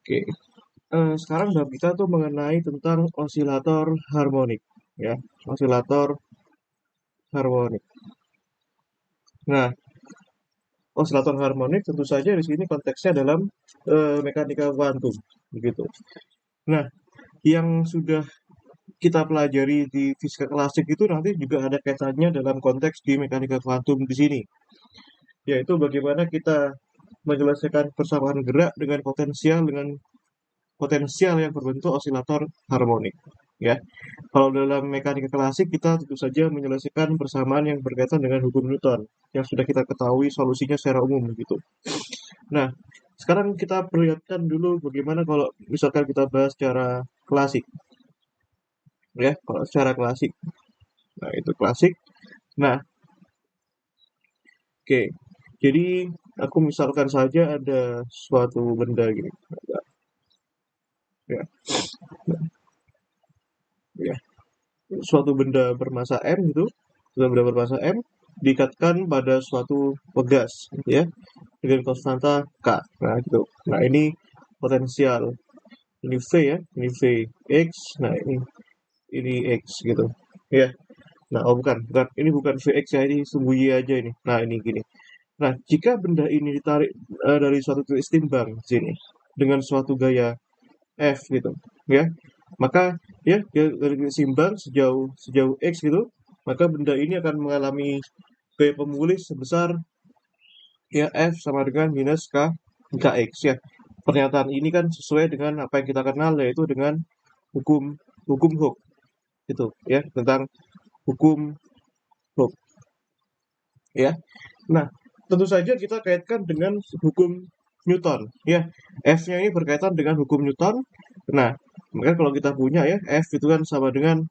Oke, sekarang bab kita tuh mengenai tentang osilator harmonik, ya, osilator harmonik. Nah, osilator harmonik tentu saja di sini konteksnya dalam mekanika kuantum, begitu. Nah, yang sudah kita pelajari di fisika klasik itu nanti juga ada kaitannya dalam konteks di mekanika kuantum di sini, yaitu bagaimana kita menyelesaikan persamaan gerak dengan potensial yang berbentuk osilator harmonik. Ya, kalau dalam mekanika klasik kita tentu saja menyelesaikan persamaan yang berkaitan dengan hukum Newton yang sudah kita ketahui solusinya secara umum gitu. Nah, sekarang kita perlihatkan dulu bagaimana kalau misalkan kita bahas secara klasik, ya, kalau secara klasik. Nah, itu klasik. Nah, oke. Jadi aku misalkan saja ada suatu benda gini, ya, ya, suatu benda bermassa m gitu, suatu benda bermassa m diikatkan pada suatu pegas, gitu ya, dengan konstanta k. Nah, gitu. Nah, ini potensial. Ini v ya, ini v x. Nah, ini x gitu. Ya. Nah, oh bukan. Ini bukan Vx ya, ini sungguh Y aja ini. Nah, ini gini. Nah, jika benda ini ditarik dari suatu titik timbang sini dengan suatu gaya F gitu, ya. Maka ya dari titik timbang sejauh sejauh X gitu, maka benda ini akan mengalami gaya pemulih sebesar ya F sama dengan minus Kx ya. Pernyataan ini kan sesuai dengan apa yang kita kenal yaitu dengan hukum hukum Hooke gitu ya, tentang hukum Hooke ya. Nah, tentu saja kita kaitkan dengan hukum Newton, ya. F-nya ini berkaitan dengan hukum Newton. Nah, maka kalau kita punya ya, F itu kan sama dengan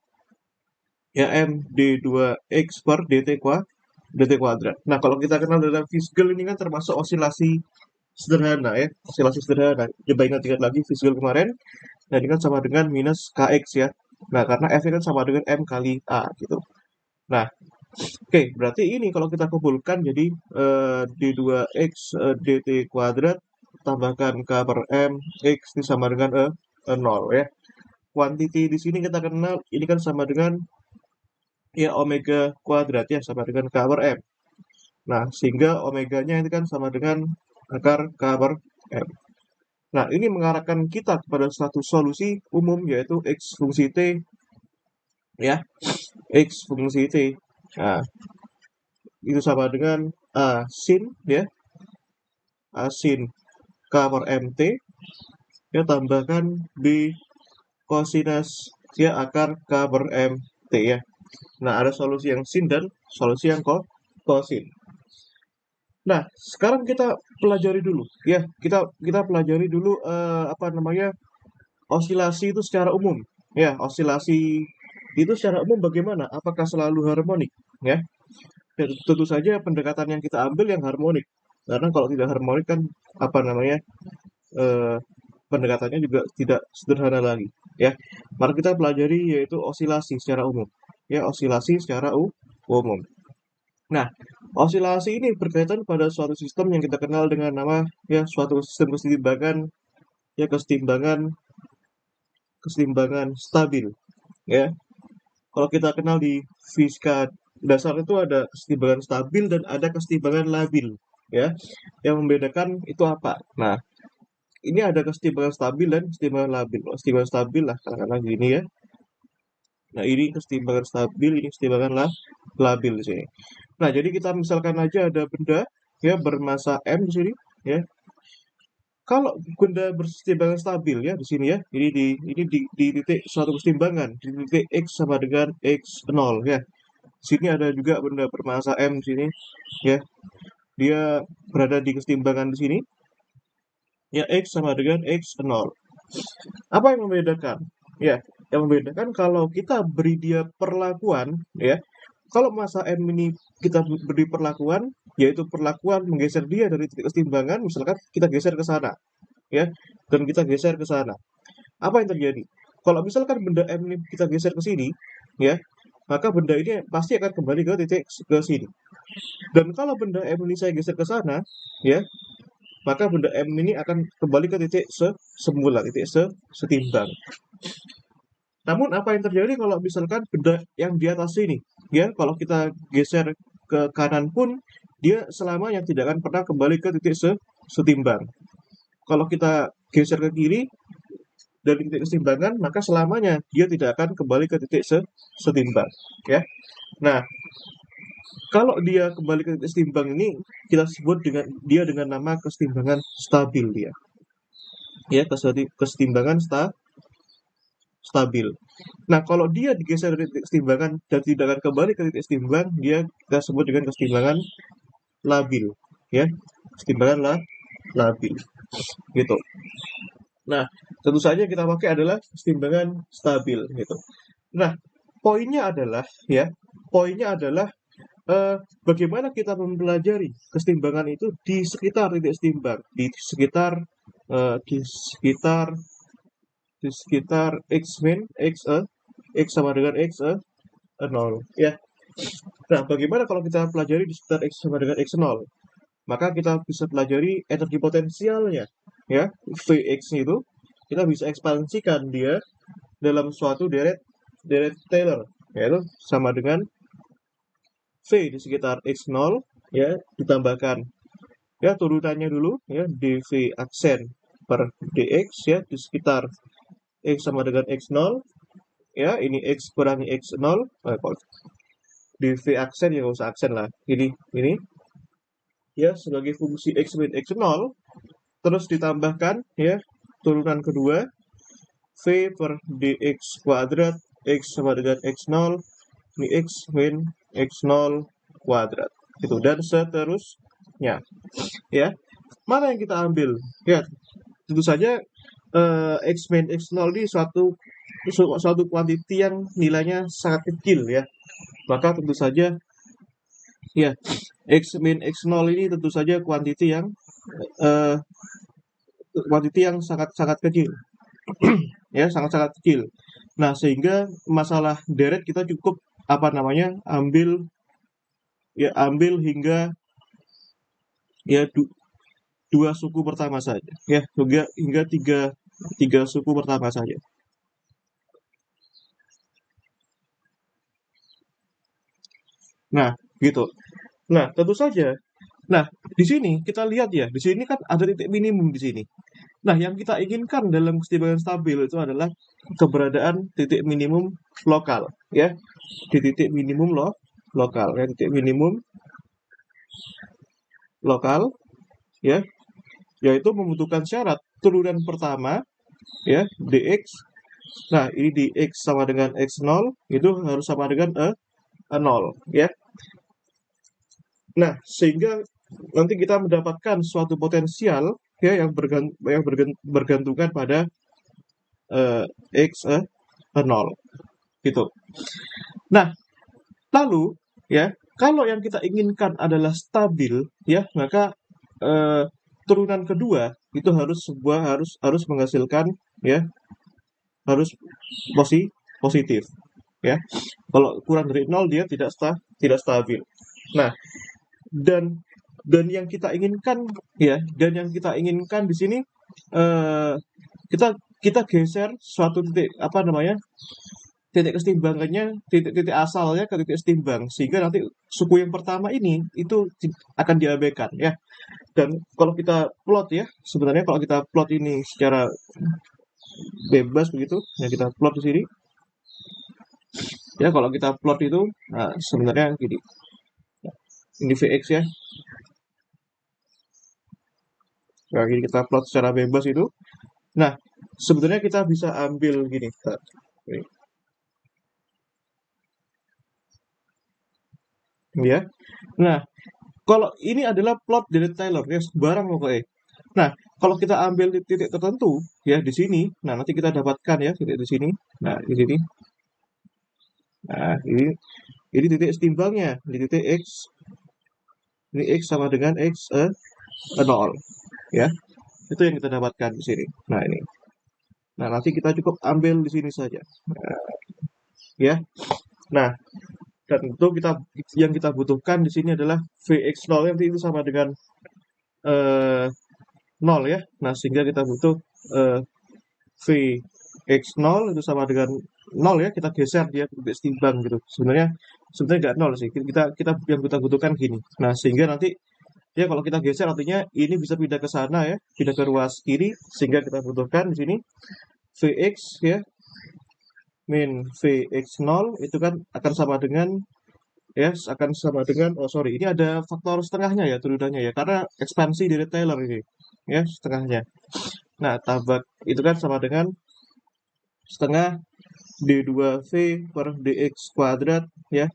ya M d2x per dt kuadrat. Nah, kalau kita kenal dalam fisikal ini kan termasuk osilasi sederhana ya, osilasi sederhana. Coba ingat-ingat lagi fisikal kemarin. Nah, ini kan sama dengan minus kx ya. Nah, karena F ini kan sama dengan M kali A gitu. Nah, oke, berarti ini kalau kita kumpulkan jadi D2X dt kuadrat tambahkan K per M X ini sama dengan 0 ya. Quantity di sini kita kenal ini kan sama dengan ya omega kuadrat ya, sama dengan K per M. Nah, sehingga omeganya ini kan sama dengan akar K per M. Nah, ini mengarahkan kita kepada suatu solusi umum yaitu X fungsi T ya, X fungsi T. Nah, itu sama dengan A sin ya, A sin K per MT ya, tambahkan B kosinus ya akar K per MT ya. Nah, ada solusi yang sin dan solusi yang kosin. Nah, sekarang kita pelajari dulu ya. Kita pelajari dulu apa namanya? Osilasi itu secara umum. Ya, osilasi itu secara umum bagaimana? Apakah selalu harmonik ya? Dan tentu saja pendekatan yang kita ambil yang harmonik. Karena kalau tidak harmonik kan apa namanya? eh, Pendekatannya juga tidak sederhana lagi ya. Mari kita pelajari yaitu osilasi secara umum ya, osilasi secara umum. Nah, osilasi ini berkaitan pada suatu sistem yang kita kenal dengan nama ya suatu sistem kesetimbangan ya, kesetimbangan stabil ya. Kalau kita kenal di fisika dasar itu ada kesetimbangan stabil dan ada kesetimbangan labil ya. Yang membedakan itu apa? Nah, ini ada kesetimbangan stabil dan kesetimbangan labil. Kesetimbangan stabil lah katakanlah gini ya. Nah, ini kesetimbangan stabil, ini kesetimbangan labil di sini. Nah, jadi kita misalkan aja ada benda ya bermassa M di sini ya. Kalau benda berkesetimbangan stabil ya di sini ya. Ini di titik suatu kesetimbangan, di titik X sama dengan X0 ya. Sini ada juga benda bermassa M di sini ya. Dia berada di kesetimbangan di sini ya, X sama dengan X0. Apa yang membedakan? Ya, yang membedakan kalau kita beri dia perlakuan, ya, kalau massa M ini kita beri perlakuan, yaitu perlakuan menggeser dia dari titik kesetimbangan, misalkan kita geser ke sana, ya, dan kita geser ke sana. Apa yang terjadi? Kalau misalkan benda M ini kita geser ke sini, ya, maka benda ini pasti akan kembali ke titik ke sini. Dan kalau benda M ini saya geser ke sana, ya, maka benda M ini akan kembali ke titik semula, titik setimbang. Namun apa yang terjadi kalau misalkan benda yang di atas ini, ya, kalau kita geser ke kanan pun, dia selamanya tidak akan pernah kembali ke titik setimbang. Kalau kita geser ke kiri dari titik kesetimbangan, maka selamanya dia tidak akan kembali ke titik setimbang, ya. Nah, kalau dia kembali ke titik setimbang ini, kita sebut dengan nama kesetimbangan stabil dia. Ya, kesetimbangan stabil. Nah, kalau dia digeser dari titik kesetimbangan dan tidak akan kembali ke titik setimbang, dia kita sebut dengan kesetimbangan labil. Ya, kesetimbangan labil. Gitu. Nah, tentu saja kita pakai adalah kesetimbangan stabil gitu. Nah, poinnya adalah bagaimana kita mempelajari kesetimbangan itu di sekitar titik setimbang, di sekitar x min x sama dengan x 0, ya. Nah, bagaimana kalau kita pelajari di sekitar x sama dengan x 0? Maka kita bisa pelajari energi potensialnya, ya. Vx itu kita bisa ekspansikan dia dalam suatu deret Taylor, yaitu sama dengan V di sekitar x0, ya, ditambahkan, ya, turunannya dulu, ya, dv aksen per dx, ya, di sekitar x sama dengan x0, ya, ini x kurangi x0, dv aksen, ya nggak usah aksen lah, ini ya, sebagai fungsi x min x0, terus ditambahkan, ya, turunan kedua v per dx kuadrat x sama dengan x0, ini x min x0 kuadrat, itu, dan seterusnya, ya. Mana yang kita ambil? Ya, tentu saja x min x0 ini suatu kuantiti yang nilainya sangat kecil, ya. Maka tentu saja, ya, x min x0 ini tentu saja kuantiti yang sangat-sangat kecil. Ya, sangat-sangat kecil. Nah, sehingga masalah deret kita cukup ambil hingga, ya, dua suku pertama saja, ya, hingga tiga suku pertama saja. Nah, gitu. Nah, tentu saja. Nah, di sini kita lihat, ya, di sini kan ada titik minimum di sini. Nah, yang kita inginkan dalam kesetimbangan stabil itu adalah keberadaan titik minimum lokal, ya, di titik minimum lokal, ya, titik minimum lokal, ya, yaitu membutuhkan syarat turunan pertama, ya, dx. Nah, ini dx sama dengan x0 itu harus sama dengan 0, ya. Nah, sehingga nanti kita mendapatkan suatu potensial, ya, yang bergantungan pada x 0, gitu. Nah, lalu, ya, kalau yang kita inginkan adalah stabil, ya, maka turunan kedua itu harus menghasilkan, ya, harus positif, ya. Kalau kurang dari 0 dia tidak stabil. Nah, dan yang kita inginkan, ya, di sini kita geser suatu titik titik kesetimbangannya, titik asalnya ke titik setimbang, sehingga nanti suku yang pertama ini itu akan diabaikan, ya. Dan kalau kita plot, ya, sebenarnya kalau kita plot ini secara bebas begitu, ya, kita plot di sini, ya, kalau kita plot itu, nah, sebenarnya gini, ini Vx, ya. Nah, ini kita plot secara bebas itu. Nah, sebenarnya kita bisa ambil gini. Ya. Nah, kalau ini adalah plot dari Taylor, ya, sembarang pokoknya. Nah, kalau kita ambil titik tertentu, ya, di sini, nah, nanti kita dapatkan, ya, titik di sini. Nah, di sini. Nah, ini titik setimbangnya, di titik x. Ini x sama dengan x 0, ya. Itu yang kita dapatkan di sini. Nah, ini. Nah, nanti kita cukup ambil di sini saja. Nah, ya. Nah, dan itu yang kita butuhkan di sini adalah Vx0 yang itu sama dengan 0 ya. Nah, sehingga kita butuh Vx0 itu sama dengan 0 ya, kita geser dia untuk setimbang gitu. Sebenarnya nggak 0 sih. Kita yang kita butuhkan gini. Nah, sehingga nanti ya kalau kita geser artinya ini bisa pindah ke sana ya, pindah ke ruas kiri sehingga kita butuhkan di sini Vx ya min Vx0 itu kan akan sama dengan oh sorry, ini ada faktor setengahnya ya turunannya ya, karena ekspansi dari Taylor ini ya setengahnya. Nah, tambah itu kan sama dengan setengah d2v per dx kuadrat ya,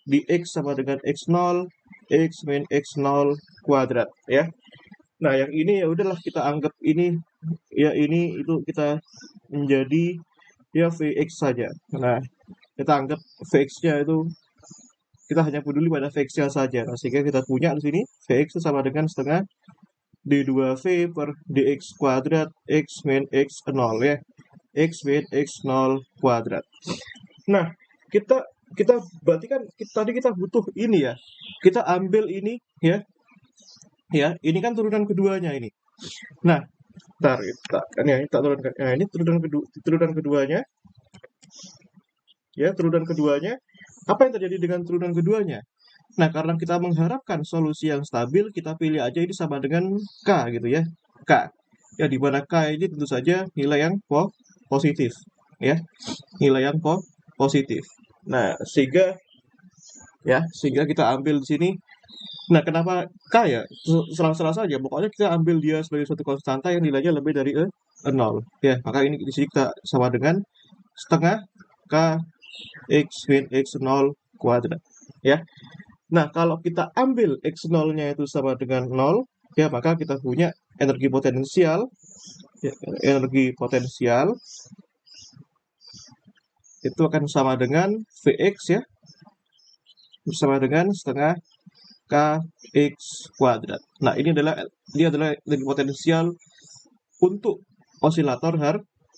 dx sama dengan x0, x min x0 kuadrat ya. Nah, yang ini ya udahlah kita anggap ini ya, ini itu kita menjadi ya Vx saja. Nah, kita anggap Vx-nya itu kita hanya peduli pada Vx-nya saja. Nah, sehingga kita punya di sini Vx itu sama dengan setengah d2v per dx kuadrat x min x0 ya. X min x0 kuadrat. Nah, kita kita berarti kan tadi kita butuh ini ya. Kita ambil ini ya. Ya, ini kan turunan keduanya ini. Nah, kan ya, kita turunkan. Nah, ini turunan keduanya. Ya, turunan keduanya. Apa yang terjadi dengan turunan keduanya? Nah, karena kita mengharapkan solusi yang stabil, kita pilih aja ini sama dengan K gitu ya. K. Ya, di mana K ini tentu saja nilai yang positif. Ya, nilai yang positif. Nah, sehingga kita ambil di sini. Nah, kenapa K ya? Serang-serang saja. Pokoknya kita ambil dia sebagai suatu konstanta yang nilainya lebih dari 0. Ya, maka ini di sini kita sama dengan setengah K X min X0 kuadrat. Ya. Nah, kalau kita ambil X0-nya itu sama dengan 0, ya maka kita punya energi potensial. Ya, energi potensial itu akan sama dengan Vx ya. Sama dengan setengah Kx kuadrat. Nah, ini adalah energi potensial untuk osilator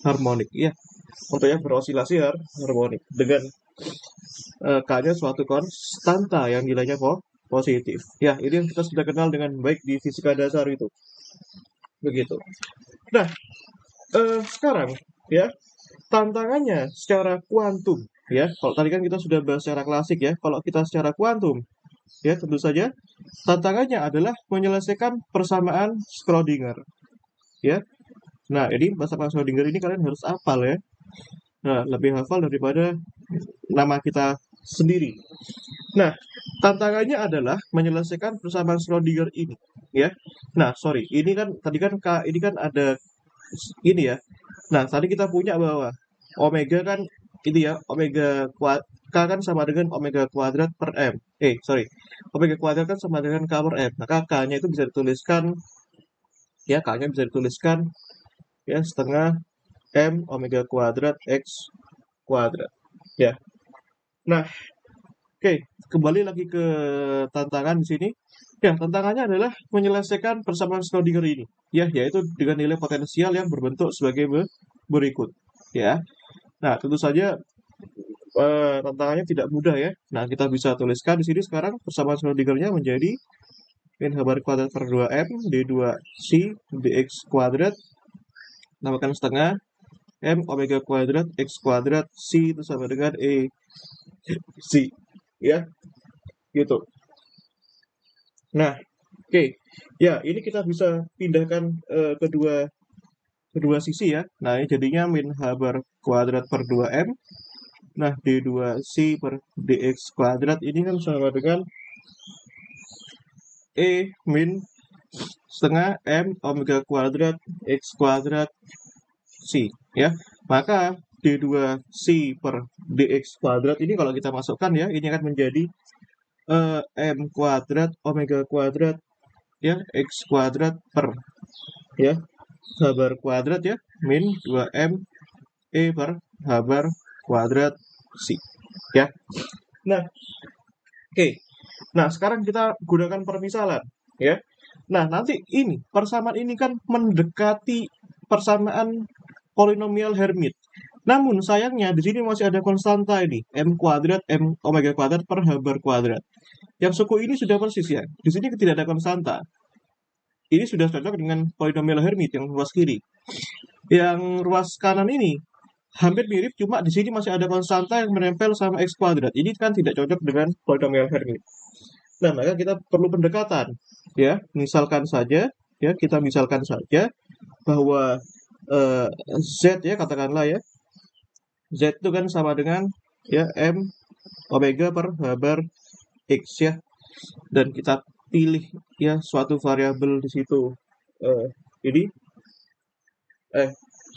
harmonik ya. Untuk yang berosilasi harmonik dengan K-nya suatu konstanta yang nilainya positif. Ya, ini yang kita sudah kenal dengan baik di fisika dasar itu. Begitu. Nah, sekarang ya, tantangannya secara kuantum ya. Kalau tadi kan kita sudah bahas secara klasik ya. Kalau kita secara kuantum ya, tentu saja tantangannya adalah menyelesaikan persamaan Schrödinger ya. Nah, ini persamaan Schrödinger ini kalian harus hafal ya. Nah, lebih hafal daripada nama kita sendiri. Nah, tantangannya adalah menyelesaikan persamaan Schrödinger ini ya. Nah, sorry, ini kan tadi kan K ini kan ada ini ya. Nah, tadi kita punya bahwa omega kan ini ya, K kan sama dengan omega kuadrat per M. Omega kuadrat kan sama dengan K per M. Maka K-nya itu bisa dituliskan ya, K-nya bisa dituliskan ya setengah M omega kuadrat X kuadrat. Ya. Nah, oke, kembali lagi ke tantangan di sini. Ya, tantangannya adalah menyelesaikan persamaan Schrödinger ini. Ya, yaitu dengan nilai potensial yang berbentuk sebagai berikut. Ya. Nah, tentu saja tantangannya tidak mudah ya. Nah, kita bisa tuliskan di sini sekarang persamaan Schrödinger-nya menjadi min h kuadrat per 2m d2c dx kuadrat tambahkan setengah m omega kuadrat x kuadrat c itu sama dengan c ya gitu. Nah, oke. Ya, ini kita bisa pindahkan kedua sisi ya. Nah, ini jadinya min h bar kuadrat per 2m. Nah, d2c per dx kuadrat ini kan sama dengan min setengah m omega kuadrat x kuadrat c ya. Maka d2c per dx kuadrat ini kalau kita masukkan ya, ini akan menjadi m kuadrat omega kuadrat ya x kuadrat per ya h bar kuadrat ya min 2m per h bar kuadrat c ya. Nah, oke. Nah, sekarang kita gunakan permisalan ya. Nah, nanti ini persamaan ini kan mendekati persamaan polinomial Hermit. Namun sayangnya di sini masih ada konstanta ini, m kuadrat m omega kuadrat per h bar kuadrat. Yang suku ini sudah persis ya. Di sini tidak ada konstanta. ini sudah cocok dengan polinomial Hermite yang ruas kiri. Yang ruas kanan ini hampir mirip, cuma di sini masih ada konstanta yang menempel sama x kuadrat. Ini kan tidak cocok dengan polinomial Hermite. Nah, maka kita perlu pendekatan, ya. Misalkan saja, ya, kita misalkan saja bahwa eh, z, ya, katakanlah, ya, z itu kan sama dengan, ya, m omega per h bar x, ya, dan kita pilih, ya, suatu variabel di situ. Ini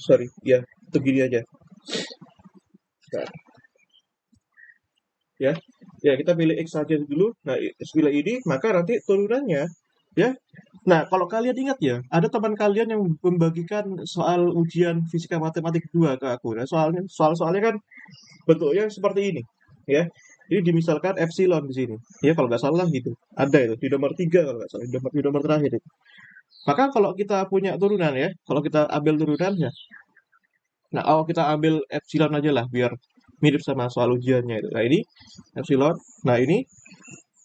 sorry, ya, itu gini aja. Nah, ya, ya, kita pilih x saja dulu. Nah, pilih ini, maka nanti turunannya, ya. Nah, kalau kalian ingat, ya, ada teman kalian yang membagikan soal ujian fisika matematik 2 ke aku. Nah, soalnya kan bentuknya seperti ini, ya. Ini dimisalkan epsilon di sini, ya, kalau nggak salah gitu. Ada itu di nomor 3 kalau nggak salah, di nomor terakhir itu. Maka kalau kita punya turunan, ya, kalau kita ambil turunan, ya. Nah, kalau kita ambil epsilon aja lah biar mirip sama soal ujiannya itu. Nah, ini epsilon. Nah, ini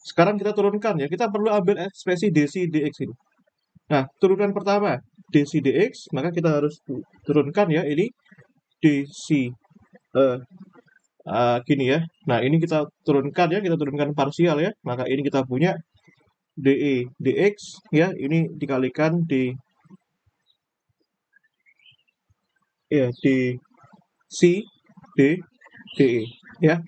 sekarang kita turunkan, ya. Kita perlu ambil ekspresi dc dx ini. Nah, turunan pertama dc dx, maka kita harus turunkan, ya, ini dc eh, gini, ya. Nah, ini kita turunkan, ya, kita turunkan parsial, ya. Maka ini kita punya dE dx, ya, ini dikalikan ya, dc d dE, ya.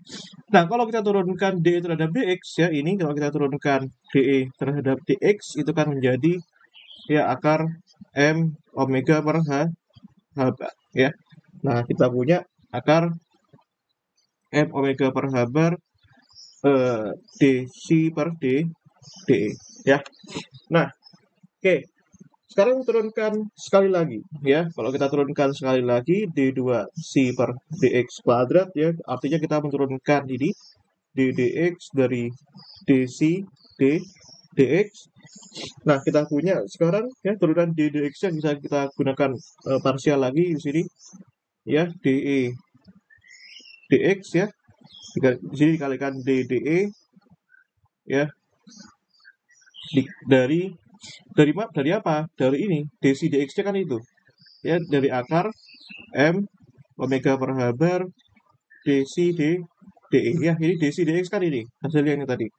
Nah, kalau kita turunkan dE terhadap dx, ya, ini kalau kita turunkan dE terhadap dx itu kan menjadi, ya, akar m omega per h bar, ya. Nah, kita punya akar m omega per h bar dc per dE, ya. Nah, oke. Sekarang turunkan sekali lagi, ya. Kalau kita turunkan sekali lagi d2c per dx kuadrat, ya, artinya kita menurunkan ini ddx dari dc dx. Nah, kita punya sekarang, ya, turunan ddx yang bisa kita gunakan parsial lagi di sini, ya, de dx, ya. Di sini dikalikan dde, ya, dari apa? Dari ini dc dx-nya kan itu, ya, dari akar m omega per h bar dc dE, ya. Ini dc dx kan ini hasilnya ini tadi.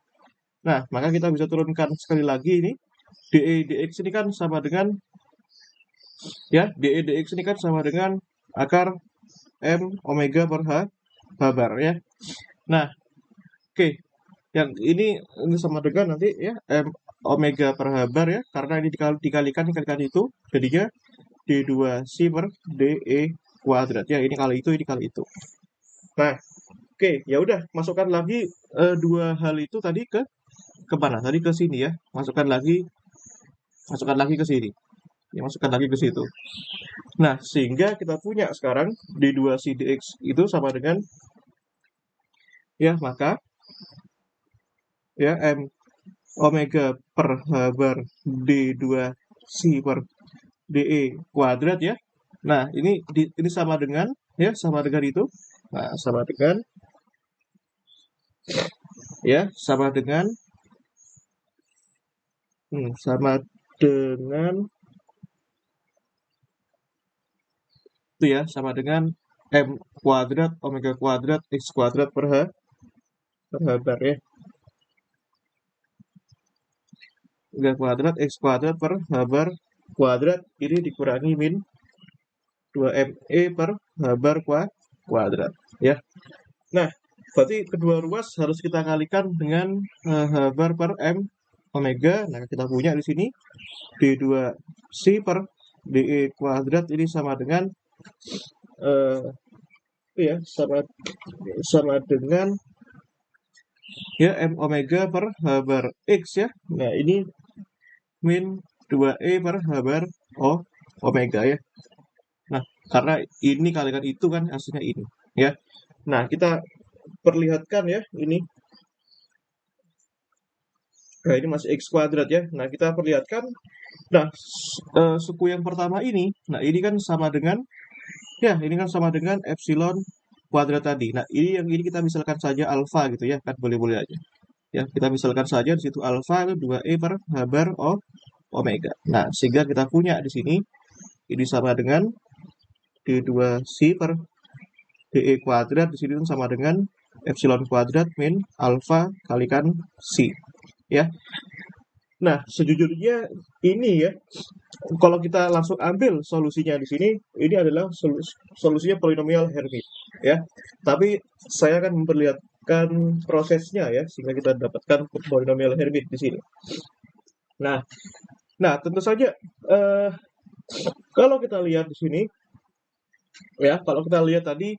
Nah, maka kita bisa turunkan sekali lagi ini dE dx ini kan sama dengan, ya, dE dx ini kan sama dengan akar m omega per h bar, ya. Nah, oke. Yang ini sama dengan nanti, ya, m omega per h bar, ya, karena ini dikalikan itu jadinya d2c per dE kuadrat, ya. Ini kali itu. Nah, oke, ya udah, masukkan lagi dua hal itu tadi ke mana? Tadi ke sini, ya. Masukkan lagi ke sini. Ya, masukkan lagi ke situ. Nah, sehingga kita punya sekarang d2c dx itu sama dengan, ya, maka, ya, m omega per h bar d2c per dE kuadrat, ya. Nah, ini sama dengan, ya, sama dengan itu. Nah, sama dengan, ya, sama dengan itu, ya, sama dengan m kuadrat omega kuadrat x kuadrat per h bar, ya. Omega kuadrat x kuadrat per h bar kuadrat ini dikurangi min 2me per h bar kuadrat, ya. Nah, berarti kedua ruas harus kita kalikan dengan h bar per m omega. Nah, kita punya di sini d2c per dE kuadrat ini sama dengan, ya, sama dengan, ya, m omega per h bar x, ya. Nah, ini min 2e per h bar omega, ya. Nah, karena ini kalikan itu kan hasilnya ini, ya. Nah, kita perlihatkan, ya, ini. Nah, ini masih x kuadrat, ya. Nah, kita perlihatkan. Nah, suku yang pertama ini, nah, ini kan sama dengan, ya, ini kan sama dengan epsilon kuadrat tadi. Nah, ini kita misalkan saja alfa gitu, ya, kan boleh-boleh aja. Ya, kita misalkan saja di situ alfa itu 2e per h bar omega. Nah, sehingga kita punya di sini ini sama dengan D2C per DE kuadrat, di sini sama dengan epsilon kuadrat min alfa kalikan C. Ya. Nah, sejujurnya ini ya, kalau kita langsung ambil solusinya di sini, ini adalah solusinya polinomial Hermit, ya. Tapi saya akan memperlihatkan prosesnya ya, sehingga kita dapatkan polinomial Hermit di sini. Nah, tentu saja kalau kita lihat di sini, ya, kalau kita lihat tadi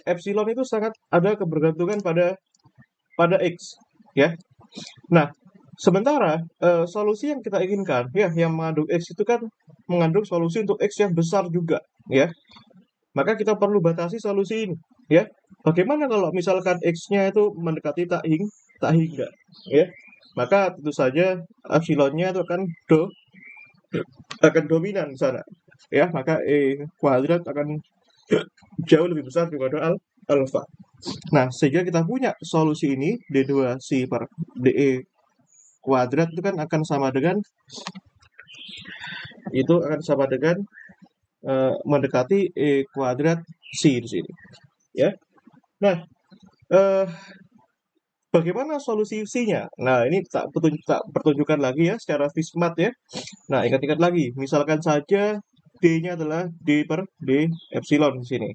epsilon itu sangat ada kebergantungan pada x, ya. Nah, sementara solusi yang kita inginkan, ya, yang mengandung x itu kan mengandung solusi untuk x yang besar juga, ya. Maka kita perlu batasi solusi ini, ya. Bagaimana kalau misalkan x-nya itu mendekati tak hingga, ya? Maka tentu saja epsilonnya itu akan dominan di sana, ya. Maka e kuadrat akan jauh lebih besar daripada alfa. Nah, sehingga kita punya solusi ini D2C per DE kuadrat itu kan akan sama dengan mendekati E kuadrat C di sini, ya. Nah, bagaimana solusi C-nya? Nah, ini tak pertunjukan lagi ya secara Fismat ya. Nah, ingat-ingat lagi, misalkan saja D-nya adalah D per D epsilon di sini.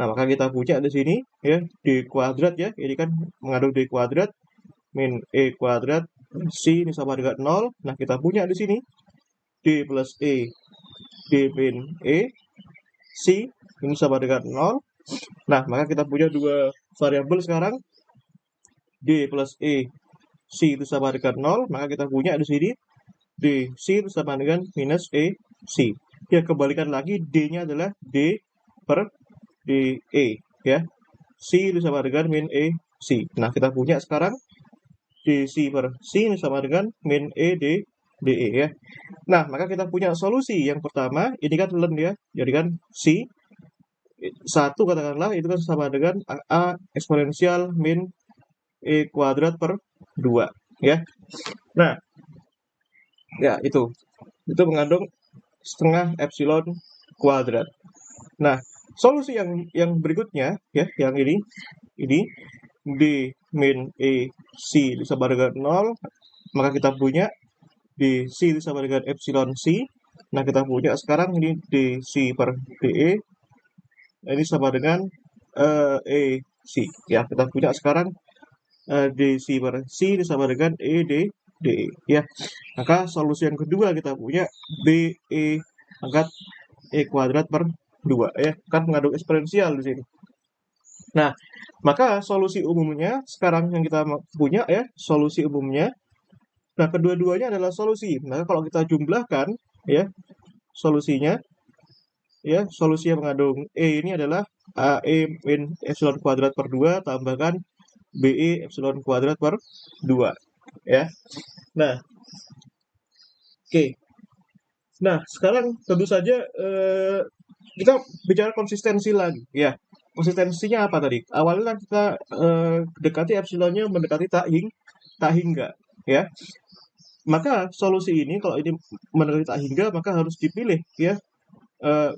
Nah, maka kita punya di sini ya D kuadrat ya. Ini kan mengandung D kuadrat min E kuadrat C ini sama dengan 0. Nah, kita punya di sini D plus E D min E C ini sama dengan 0. Nah, maka kita punya dua variabel sekarang D plus E C itu sama dengan 0. Maka kita punya di sini D C itu sama dengan minus E C. Ya, kembalikan lagi D-nya adalah D per DE ya. C itu sama dengan min E C. Nah, kita punya sekarang DC per C ini sama dengan min E DE ya. Nah, maka kita punya solusi yang pertama, ini kan ln ya. Jadi kan C 1 katakanlah itu kan sama dengan A eksponensial min E kuadrat per 2 ya. Nah, ya itu mengandung setengah epsilon kuadrat. Nah, solusi yang berikutnya ya, yang ini D min E C sama dengan 0, maka kita punya D C sama dengan epsilon C. Nah, kita punya sekarang ini D C per DE ini sama dengan E C. Ya, kita punya sekarang D C per C ini sama dengan E DE ya. Maka solusi yang kedua kita punya B E pangkat E kuadrat per 2 ya, kan mengandung eksponensial di sini. Nah, maka solusi umumnya sekarang yang kita punya ya, solusi umumnya. Nah, kedua-duanya adalah solusi. Maka kalau kita jumlahkan ya solusinya ya, solusi yang mengandung E ini adalah AE min epsilon kuadrat per 2 tambahkan BE epsilon kuadrat per 2 ya. Nah, oke. Nah, sekarang tentu saja kita bicara konsistensi lagi ya. Konsistensinya apa tadi? Awalnya kita dekati epsilonnya mendekati tak hingga ya. Maka solusi ini kalau ini mendekati tak hingga maka harus dipilih ya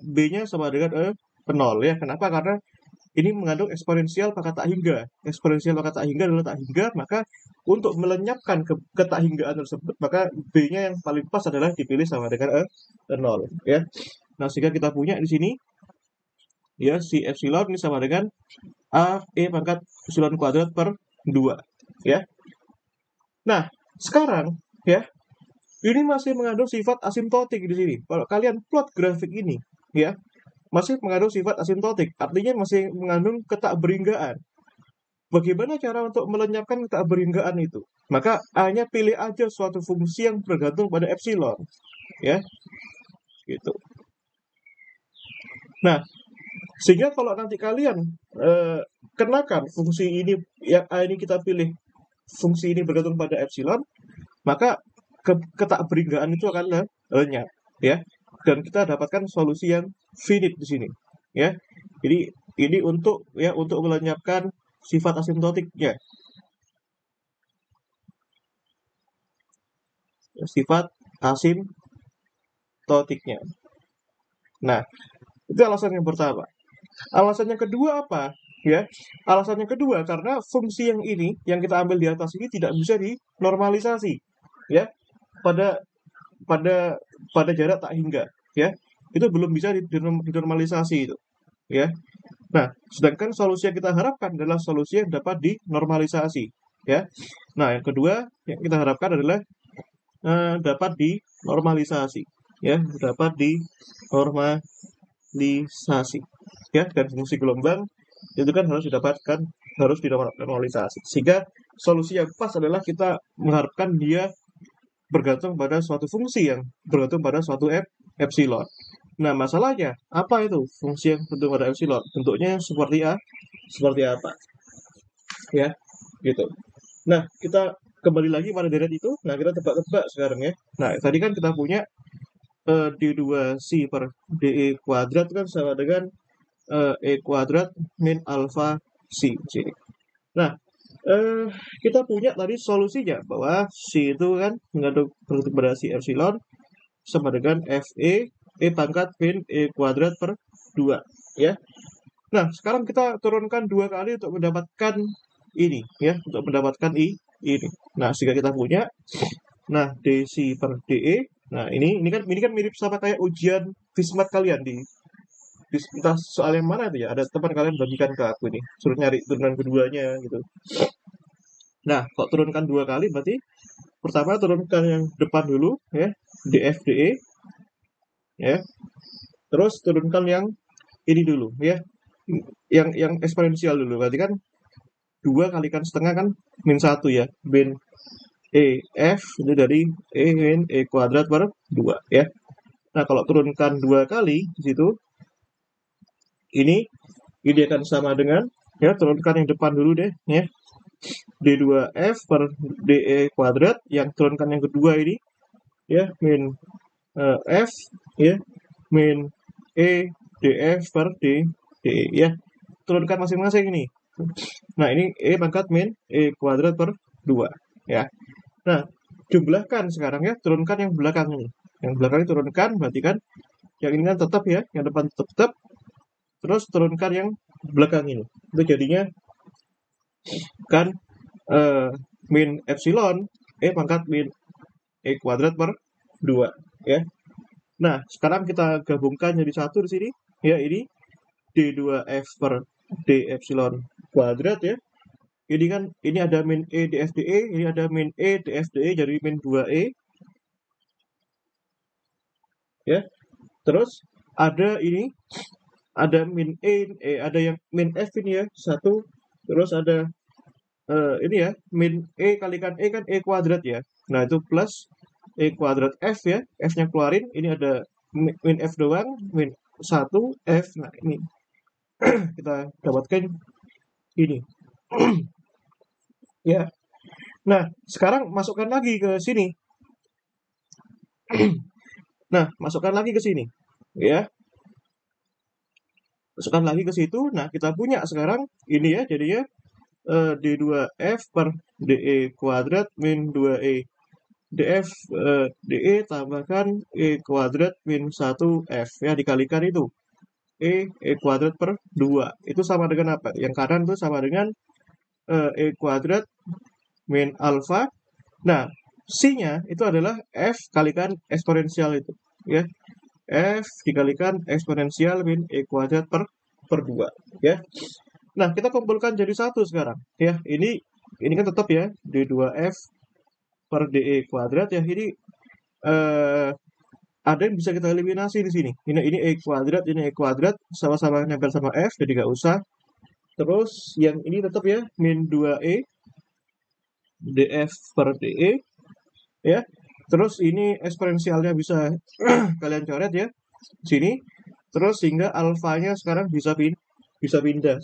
B-nya sama dengan 0 ya. Kenapa? Karena ini mengandung eksponensial pangkat tak hingga. Eksponensial pangkat tak hingga adalah tak hingga, maka untuk melenyapkan ke tak hinggaan tersebut, maka B-nya yang paling pas adalah dipilih sama dengan 0 ya. Nah, sehingga kita punya di sini ya si epsilon ini sama dengan A E pangkat epsilon kuadrat per 2 ya. Nah, sekarang ya ini masih mengandung sifat asimptotik di sini. Kalau kalian plot grafik ini ya, masih mengandung sifat asimptotik, artinya masih mengandung ketakberhinggaan. Bagaimana cara untuk melenyapkan ketakberhinggaan itu? Maka hanya pilih aja suatu fungsi yang bergantung pada epsilon ya. Gitu. Nah, sehingga kalau nanti kalian kenakan fungsi ini yang A ini kita pilih fungsi ini bergantung pada epsilon, maka ketakberhinggaan itu akan lenyap ya, dan kita dapatkan solusi yang finite di sini ya. Jadi ini untuk melenyapkan sifat asimptotiknya, sifat asimtotiknya. Nah, itu alasan yang pertama. Alasan yang kedua apa? Ya, alasan yang kedua karena fungsi yang ini yang kita ambil di atas ini tidak bisa dinormalisasi, ya, pada pada pada jarak tak hingga, ya. Itu belum bisa dinormalisasi itu, ya. Nah, sedangkan solusi yang kita harapkan adalah solusi yang dapat dinormalisasi, ya. Nah, yang kedua yang kita harapkan adalah dapat dinormalisasi, ya, dapat dinormalisasi, ya, dan fungsi gelombang itu kan harus dinormalisasi. Sehingga solusi yang pas adalah kita mengharapkan dia bergantung pada suatu fungsi yang bergantung pada suatu epsilon. Nah, masalahnya apa itu fungsi yang bergantung pada epsilon? Bentuknya seperti apa? Ya, gitu. Nah, kita kembali lagi pada deret itu. Nah, kita tebak-tebak sekarang ya. Nah, tadi kan kita punya D2C per DE kuadrat kan sama dengan E kuadrat min alfa C. Nah, kita punya tadi solusinya bahwa C itu kan mengandung bergantung pada si epsilon sama dengan FE E pangkat min E kuadrat per 2, ya. Nah, sekarang kita turunkan 2 kali untuk mendapatkan ini, ya, untuk mendapatkan ini. Nah, sehingga kita punya, nah, DC per DE. Nah, ini kan mirip sama kayak ujian Fismat kalian di entah soal yang mana itu ya. Ada teman kalian bagikan ke aku ini, suruh nyari turunan keduanya gitu. Nah, kok turunkan 2 kali berarti pertama turunkan yang depan dulu, ya, DFDE, ya. Terus turunkan yang ini dulu, ya. Yang eksponensial dulu. Berarti kan 2 kalikan setengah kan min 1 ya. Min EF itu dari E min E kuadrat per 2, ya. Nah, kalau turunkan 2 kali di situ ini akan sama dengan, ya, turunkan yang depan dulu deh, ya. D2F per DE kuadrat, yang turunkan yang kedua ini, ya, min F, ya, min E DF per DE, ya. Turunkan masing-masing ini. Nah, ini E pangkat min E kuadrat per 2, ya. Nah, jumlahkan sekarang ya, turunkan yang belakang ini. Yang belakang ini turunkan, berarti kan yang ini kan tetap ya, yang depan tetap. Terus turunkan yang belakang ini. Itu jadinya kan min epsilon E pangkat min E kuadrat per 2, ya. Nah, sekarang kita gabungkan jadi satu di sini, ya, ini D2F per D epsilon kuadrat, ya. Ini kan, ini ada min E DFDE, ini ada min E DFDE, jadi min 2E, ya. Terus ada ini, ada min ada yang min F ini ya, 1. Terus ada ini ya, min E kalikan E kan E kuadrat ya. Nah, itu plus E kuadrat F ya, F-nya keluarin, ini ada min F doang, min 1 F. Nah, ini kita dapatkan ini. Ya. Nah, sekarang masukkan lagi ke sini. Nah, masukkan lagi ke sini, ya. Masukkan lagi ke situ. Nah, kita punya sekarang ini ya, jadinya D2F per DE kuadrat min 2E. DF DE tambahkan E kuadrat min 1F, ya, dikalikan itu. E kuadrat per 2. Itu sama dengan apa? Yang kanan itu sama dengan E kuadrat min alfa. Nah, C-nya itu adalah F kalikan eksponensial itu, ya. F dikalikan eksponensial min E kuadrat per 2, ya. Nah, kita kumpulkan jadi satu sekarang, ya. Ini kan tetap ya, D2F per DE kuadrat, ya. Ini ada yang bisa kita eliminasi di sini. Ini E kuadrat, ini E kuadrat, sama-sama nempel sama F, jadi nggak usah. Terus yang ini tetap ya, min 2E DF per DE, ya. Terus ini eksponensialnya bisa kalian coret ya, sini. Terus sehingga alfanya sekarang bisa pindah,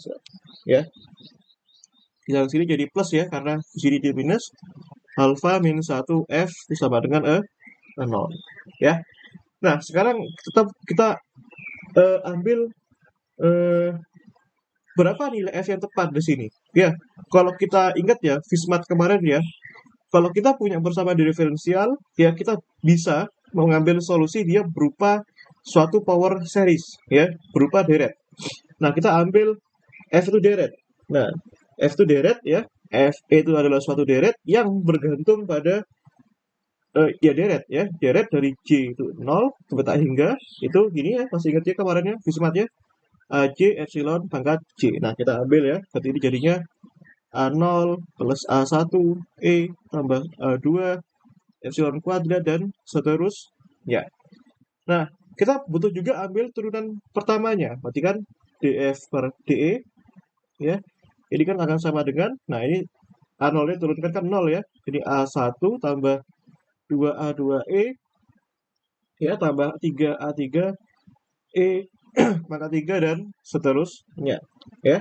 ya. Yang sini jadi plus ya, karena di sini di minus. Alfa min 1 F sama dengan 0, ya. Nah, sekarang tetap kita ambil berapa nilai F yang tepat di sini. Ya, kalau kita ingat ya, Fismat kemarin ya, kalau kita punya persamaan diferensial, ya kita bisa mengambil solusi dia berupa suatu power series, ya, berupa deret. Nah, kita ambil F itu deret. Nah, F itu deret, ya. F itu adalah suatu deret yang bergantung pada ya deret, ya. Deret dari J itu 0 sampai tak hingga itu gini ya, masih ingat ya kemarinnya Bismatnya? AC epsilon pangkat J. Nah, kita ambil ya. Berarti ini jadinya A0 plus A1 E tambah A2 epsilon kuadrat dan seterusnya. Nah, kita butuh juga ambil turunan pertamanya. Berarti kan df per de, ya. Ini kan akan sama dengan, nah ini A0-nya turunkan kan 0 ya. Jadi A1 tambah 2A2E, ya, tambah 3A3 E maka 3 dan seterusnya, ya.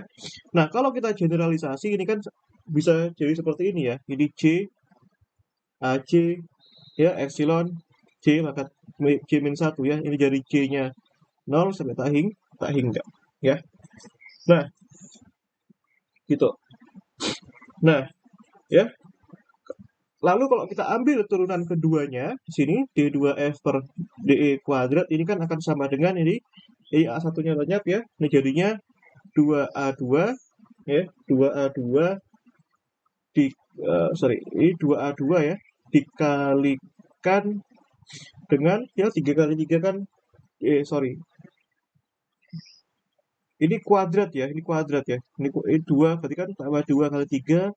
Nah, kalau kita generalisasi ini kan bisa jadi seperti ini ya. Ini J AC, ya, epsilon J maka J min 1 ya. Ini dari J-nya 0 sampai tak hingga, ya. Nah, gitu. Nah, ya. Lalu kalau kita ambil turunan keduanya di sini D2F per DE kuadrat ini kan akan sama dengan ini A1-nya lenyap ya. Ini jadinya 2A2 ya, 2A2 di ini 2A2 ya dikalikan dengan ya 3 kali 3 kan ini kuadrat ya, ini kuadrat ya. Ini 2 berarti kan tambah 2 kali 3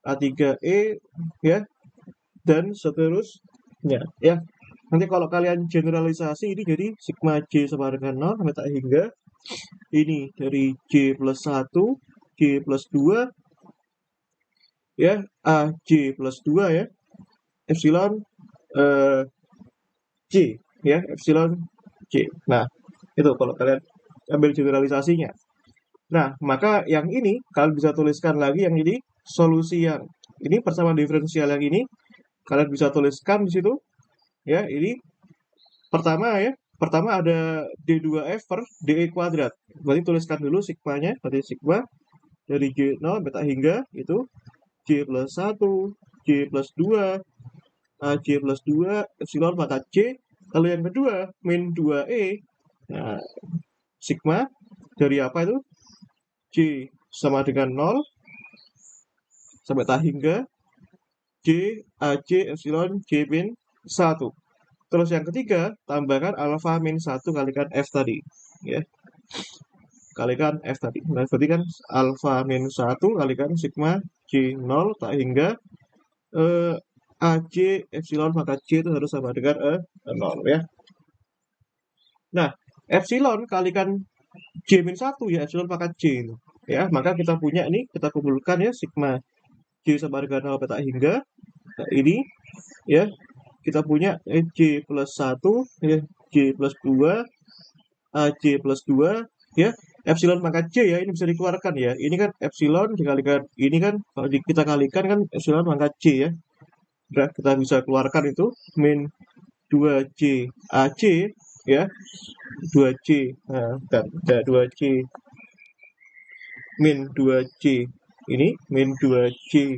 A3E ya dan seterusnya ya. Nanti kalau kalian generalisasi ini jadi sigma J sama dengan 0 sampai tak hingga ini dari J plus 1 J plus 2 ya AJ plus 2 ya epsilon J ya epsilon J. Nah, itu kalau kalian ambil generalisasinya. Nah, maka yang ini kalian bisa tuliskan lagi yang ini solusi yang ini persamaan diferensial yang ini kalian bisa tuliskan di situ ya. Ini pertama ya, pertama ada D2F per DE kuadrat. Berarti tuliskan dulu sigmanya, berarti sigma dari J0 beta hingga itu J plus 1, J plus 2, J plus 2, epsilon maka J. Lalu yang kedua, min 2E. Nah, sigma dari apa itu? J sama dengan 0 sampai tak hingga J AC epsilon J min 1. Terus yang ketiga, tambahkan alfa min 1 kalikan F tadi. Ya. Kalikan F tadi. Nah, berarti kan alfa min 1 kalikan sigma J0 tak hingga AC epsilon maka J itu harus sama dengan 0 ya. Nah, epsilon kalikan J min 1 ya, epsilon pangkat J itu. Ya, maka kita punya ini, kita kumpulkan ya, sigma J sama dengan 0 tak hingga nah, ini ya, kita punya J plus 1 ya, J plus 2 J plus 2 ya, epsilon pangkat J ya, ini bisa dikeluarkan ya. Ini kan epsilon dikalikan, ini kan kalau kita kalikan kan epsilon pangkat J ya. Nah, kita bisa keluarkan itu min 2J AC ya 2C nah, dan 2C min 2C ini min 2C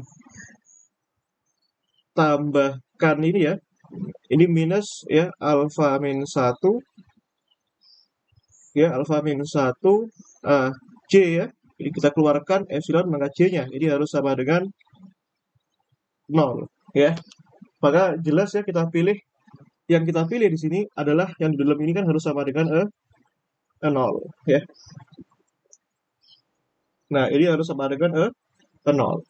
tambahkan ini ya ini minus ya alfa min 1 ya alfa min 1 C ya ini kita keluarkan epsilon maka C nya ini harus sama dengan 0 ya maka jelas ya kita pilih yang kita pilih di sini adalah yang di dalam ini kan harus sama dengan 0 ya. Nah, ini harus sama dengan 0.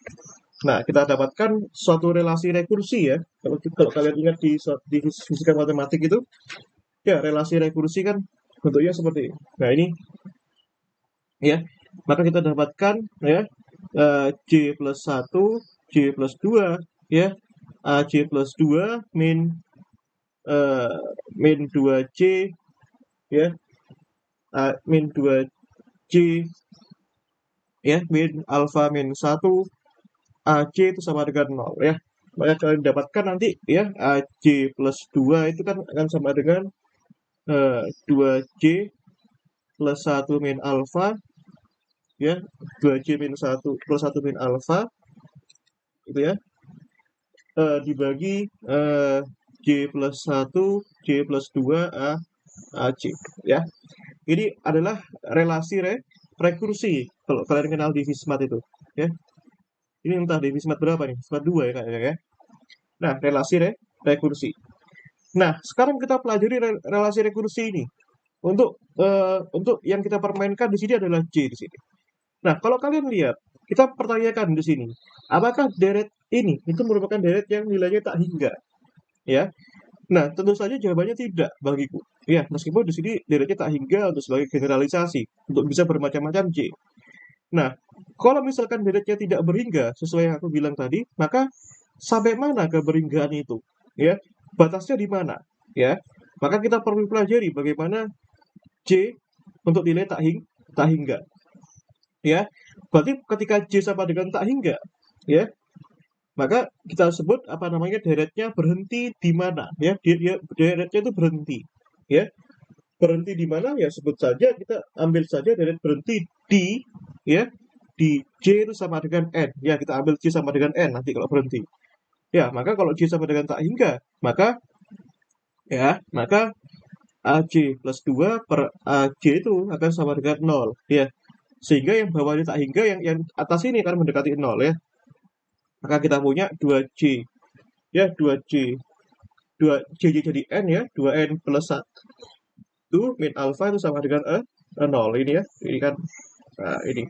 Nah, kita dapatkan suatu relasi rekursi ya. Kalau kalian ingat di fisika matematik itu, ya relasi rekursi kan bentuknya seperti ini. Nah, ini ya. Maka kita dapatkan ya J plus 1, J plus 2 ya. J plus 2 min 2C ya. Min 2C ya min alfa min 1 AC itu sama dengan 0 ya. Maka kalian dapatkan nanti ya AC plus 2 itu kan akan sama dengan 2C plus 1 min alfa ya 2C min 1 plus 1 min alfa itu ya dibagi J plus 1, J plus 2, AC. Ya, ini adalah relasi rekursi. Kalau kalian kenal di Fismat itu. Ya, ini entah di Fismat berapa nih? Fismat 2 ya kayaknya ya. Nah, relasi rekursi. Nah, sekarang kita pelajari relasi rekursi ini. Untuk yang kita permainkan di sini adalah J di sini. Nah, kalau kalian lihat, kita pertanyakan di sini, apakah deret ini itu merupakan deret yang nilainya tak hingga? Ya. Nah, tentu saja jawabannya tidak bagiku. Ya, meskipun di sini deretnya tak hingga untuk sebagai generalisasi, untuk bisa bermacam-macam J. Nah, kalau misalkan deretnya tidak berhingga, sesuai yang aku bilang tadi, maka sampai mana keberhinggaan itu? Ya, batasnya di mana? Ya, maka kita perlu pelajari bagaimana J untuk nilai tak hingga. Ya, berarti ketika J sama dengan tak hingga, ya, maka kita sebut apa namanya deretnya berhenti di mana? Ya, deretnya itu berhenti. Ya, berhenti di mana? Ya, sebut saja kita ambil saja deret berhenti di, ya, di J itu sama dengan N. Ya, kita ambil J sama dengan N nanti kalau berhenti. Ya, maka kalau J sama dengan tak hingga, maka AC plus 2 per AC itu akan sama dengan 0. Ya, sehingga yang bawahnya tak hingga, yang atas ini akan mendekati 0 ya. Maka kita punya 2J. Ya, 2J. 2J jadi N ya, 2N plus 1 min alpha itu sama dengan 0 ini ya. Ini kan ini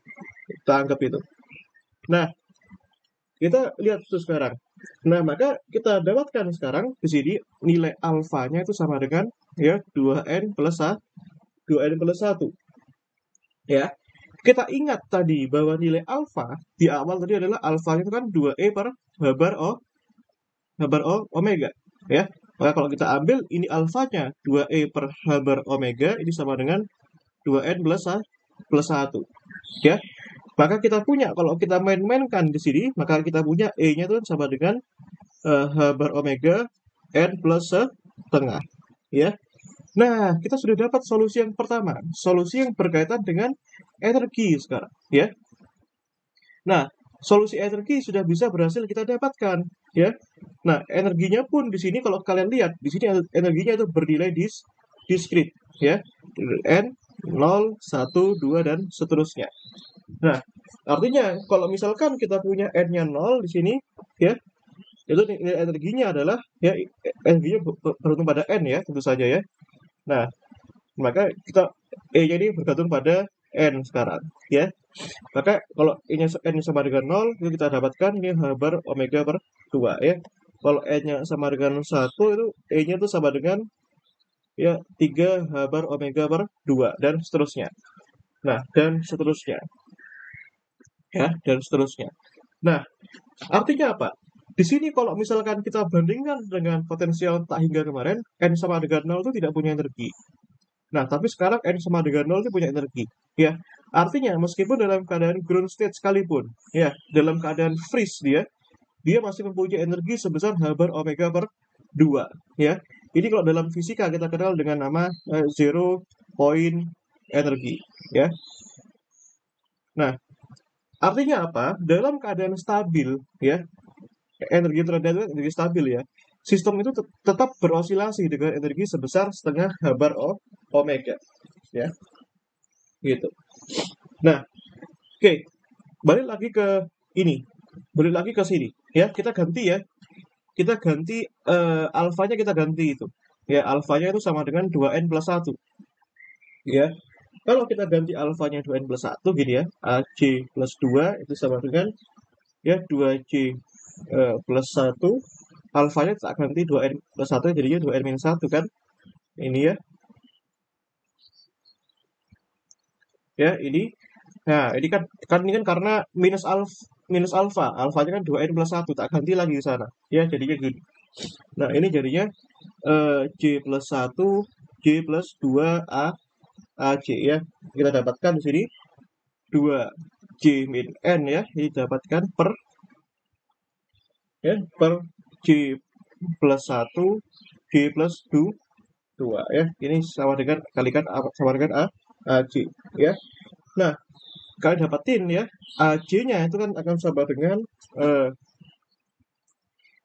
kita anggap itu. Nah, kita lihat itu sekarang. Nah, maka kita dapatkan sekarang di sini nilai alfanya itu sama dengan ya 2N plus 1. Ya. Kita ingat tadi bahwa nilai alfa di awal tadi adalah alfanya itu kan 2E per habar omega. Ya. Maka kalau kita ambil ini alfanya 2E per habar omega ini sama dengan 2N plus 1. Ya. Maka kita punya, kalau kita main-mainkan di sini, maka kita punya E-nya itu sama dengan habar omega N plus setengah. Ya. Nah, kita sudah dapat solusi yang pertama. Solusi yang berkaitan dengan energi sekarang. Ya. Nah, solusi energi sudah bisa berhasil kita dapatkan. Ya. Nah, energinya pun di sini kalau kalian lihat, di sini energinya itu bernilai diskrit. Ya. N, 0, 1, 2, dan seterusnya. Nah, artinya kalau misalkan kita punya N-nya 0 di sini, ya, itu nilai energinya adalah, ya, energinya bergantung pada N ya, tentu saja ya. Nah, maka kita E-nya ini bergantung pada N sekarang, ya. Maka kalau N-nya sama dengan 0, itu kita dapatkan ini habar omega per 2, ya. Kalau N-nya sama dengan 1, itu E-nya itu sama dengan ya 3 habar omega per 2, dan seterusnya. Nah, dan seterusnya. Ya, dan seterusnya. Nah, artinya apa? Di sini kalau misalkan kita bandingkan dengan potensial tak hingga kemarin, N sama dengan 0 itu tidak punya energi. Nah, tapi sekarang N sama dengan 0 itu punya energi. Ya, artinya meskipun dalam keadaan ground state sekalipun, ya, dalam keadaan freeze dia masih mempunyai energi sebesar habar omega per 2. Ya, ini kalau dalam fisika kita kenal dengan nama zero point energi. Ya, nah, artinya apa? Dalam keadaan stabil, ya, energi terendah itu energi stabil ya. Sistem itu tetap berosilasi dengan energi sebesar setengah habar omega, ya, gitu. Nah, oke, balik lagi ke ini, balik lagi ke sini, ya. Kita ganti ya, kita ganti alfanya kita ganti itu, ya. Alfanya itu sama dengan 2n plus 1, ya. Kalau kita ganti alfanya 2n plus 1 gini ya, AC plus 2 itu sama dengan ya 2C plus 1, alfanya tak ganti 2n plus 1 jadinya 2n minus 1 kan, ini ya. Ya, ini. Nah, ini kan ini kan karena minus alfa, alfanya kan 2n plus 1, tak ganti lagi di sana. Ya, jadinya gini. Nah, ini jadinya J plus 1, J plus 2 AC ya. Kita dapatkan di sini 2 J min N ya, ini dapatkan per J plus 1, J plus 2 ya. Ini sama dengan kalikan sama dengan AC ya. Nah, kalian dapatin ya, AC-nya itu kan akan sama dengan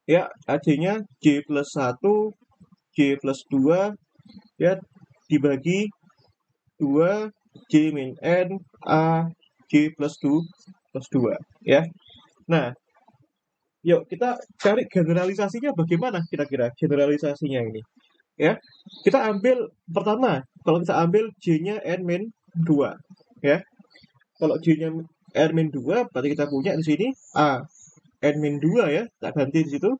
ya AC-nya J plus 1, J plus 2, ya dibagi 2 J min N A J plus 2 plus 2, ya. Nah, yuk kita cari generalisasinya bagaimana kira-kira generalisasinya ini, ya. Kita ambil pertama, kalau kita ambil J-nya N min 2, ya. Kalau J-nya N min 2, berarti kita punya di sini A N min 2, ya. Kita ganti di situ.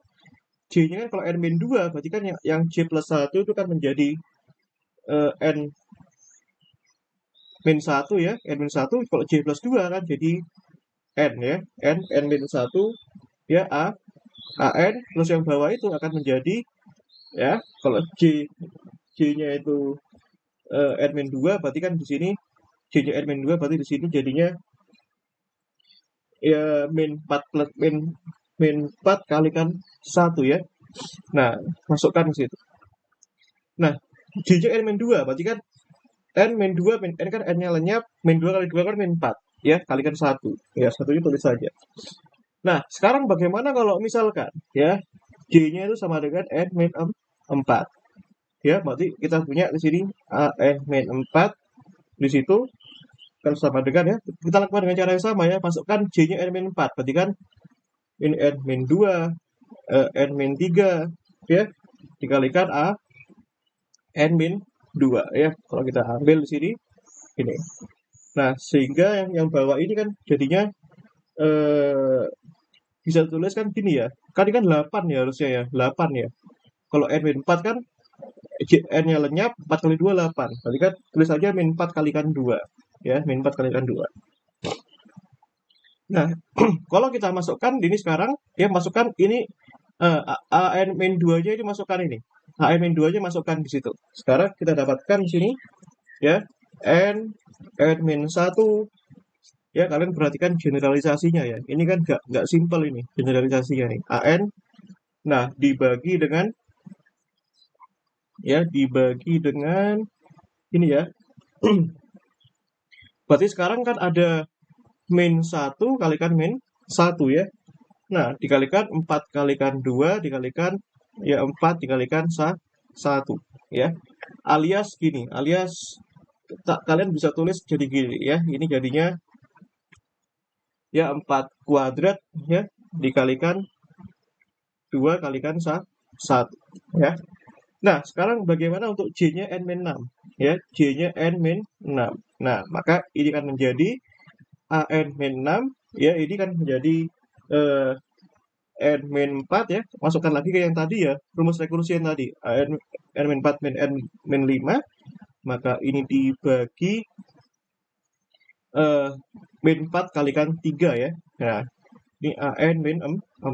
J-nya kan kalau N min 2, berarti kan yang J plus 1 itu kan menjadi N min 1, ya. N min 1, kalau J plus 2 kan jadi N, ya. N min 1, ya, AN, terus yang bawah itu akan menjadi, ya, kalau J-nya itu N min 2, berarti kan di sini J-nya N min 2, berarti di sini jadinya ya min 4 plus min 4 kalikan 1, ya. Nah, masukkan ke situ. Nah, J-nya N min 2, berarti kan N min 2, N kan N-nya lenyap, min 2 kali 2 kan min 4, ya, kalikan 1. Ya, satunya tulis saja. Nah, sekarang bagaimana kalau misalkan, ya, J-nya itu sama dengan N min 4. Ya, berarti kita punya di sini N min 4, di situ kan sama dengan, ya. Kita lakukan dengan cara yang sama, ya. Masukkan J-nya N min 4, berarti kan ini N min 2, N min 3, ya, dikalikan N min 2, ya. Kalau kita ambil di sini, ini. Nah, sehingga yang bawah ini kan jadinya eh, bisa tulis kan gini, ya. Kan ini kan 8 ya harusnya, ya. 8, ya. Kalau N min 4 kan N-nya lenyap, 4 kali 2, 8. Berarti kan tulis aja min 4 kalikan 2. Ya, min 4 kalikan 2. Nah, kalau kita masukkan ini sekarang, ya masukkan ini AN min 2-nya ini masukkan ini. AN min 2-nya masukkan di situ. Sekarang kita dapatkan di sini, ya, N min 1. Ya, kalian perhatikan generalisasinya, ya. Ini kan nggak simpel ini generalisasinya nih. AN, nah, dibagi dengan, ya, dibagi dengan ini, ya. Berarti sekarang kan ada min 1 kalikan min 1, ya. Nah, dikalikan 4 kalikan 2 dikalikan, ya, 4 dikalikan 1, ya. Alias gini, alias kalian bisa tulis jadi gini, ya. Ini jadinya, ya, 4 kuadrat, ya, dikalikan 2 kalikan 1, ya. Nah, sekarang bagaimana untuk J-nya N min 6, ya. J-nya N min 6. Nah, maka ini kan menjadi AN min 6, ya, ini kan menjadi eh, N min 4, ya. Masukkan lagi ke yang tadi, ya, rumus rekursi yang tadi. N min 4 min N min 5, maka ini dibagi min 4 kalikan 3, ya. Nah, ini AN min 4.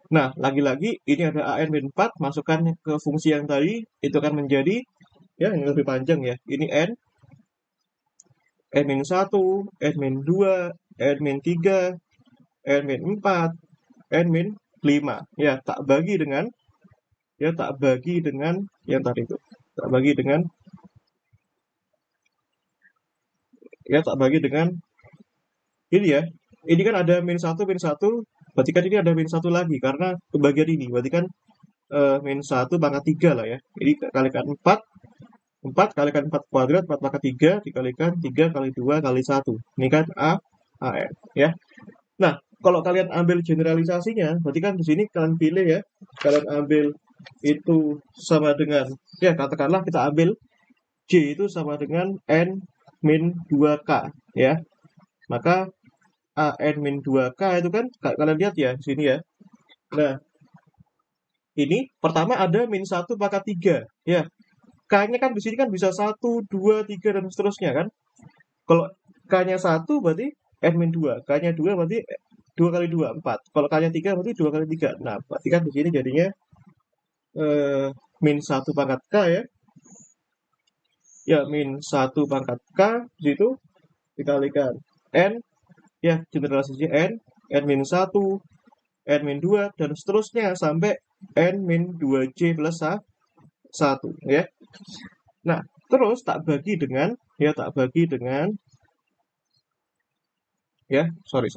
Nah, lagi-lagi ini ada AN min 4, masukkan ke fungsi yang tadi, itu akan menjadi, ya, yang lebih panjang, ya. Ini N min 1, N min 2, N min 3, N min 4, N min 5. Ya, tak bagi dengan, ya, tak bagi dengan yang tadi itu. Tak bagi dengan, ya, tak bagi dengan ini, ya. Ini kan ada min 1, min 1, berarti kan ini ada min 1 lagi, karena kebagian ini. Berarti kan min 1 pangkat 3 lah, ya. Ini kalikan 4, 4 kalikan 4 kuadrat, 4 pangkat 3, dikalikan 3 kali 2 kali 1. Ini kan AN, ya. Nah, kalau kalian ambil generalisasinya, berarti kan di sini kalian pilih, ya. Kalian ambil itu sama dengan, ya, katakanlah kita ambil J itu sama dengan N min 2K, ya. Maka AN min 2K itu kan, kalian lihat, ya, di sini, ya. Nah, ini pertama ada min 1 pangkat 3, ya. K-nya kan di sini kan bisa 1, 2, 3, dan seterusnya, kan. Kalau K-nya 1 berarti N min 2. K-nya 2 berarti 2 kali 2, 4. Kalau K-nya 3 berarti 2 kali 3. Nah, berarti kan di sini jadinya min 1 pangkat K, ya. Ya, min 1 pangkat K, di situ dikalikan N, ya, generalisasinya N min 1, N min 2, dan seterusnya sampai N min 2J plus 1, ya. Nah, terus tak bagi dengan, ya, tak bagi dengan, ya, sorry.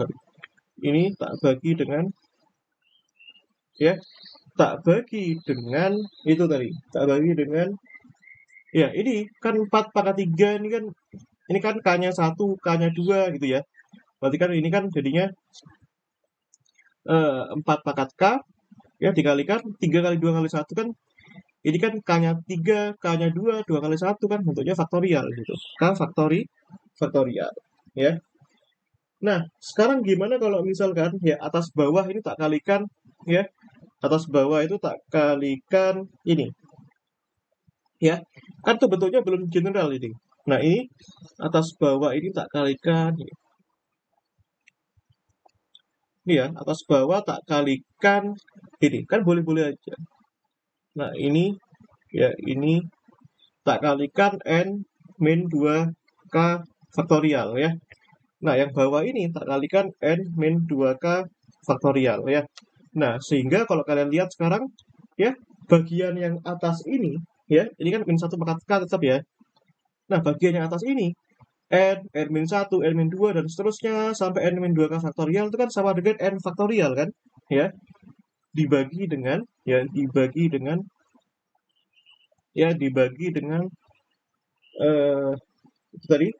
Ini tak bagi dengan ya, tak bagi dengan itu tadi, tak bagi dengan, ya ini kan 4 pangkat 3 ini kan K-nya 1, K-nya 2 gitu ya. Berarti kan ini kan jadinya 4 pangkat K ya dikalikan 3 kali 2 kali 1 kan ini kan K-nya 3, K-nya 2 kali 1 kan bentuknya faktorial gitu. K faktorial ya. Nah, sekarang gimana kalau misalkan ya atas bawah ini tak kalikan ya, atas bawah itu tak kalikan ini ya. Kan tuh bentuknya belum general ini. Nah, ini atas bawah ini tak kalikan ini ya, atas bawah tak kalikan ini. Kan boleh-boleh aja. Nah, ini ya ini tak kalikan n min 2k faktorial ya. Nah, yang bawah ini tak kalikan n min 2k faktorial ya. Nah, sehingga kalau kalian lihat sekarang ya, bagian yang atas ini ya, ini kan min 1 pangkat k tetap ya. Nah, bagian yang atas ini n min 1, n min 2 dan seterusnya sampai n min 2k faktorial itu kan sama dengan n faktorial kan? Ya, dibagi dengan ya dibagi dengan eh itu tadi.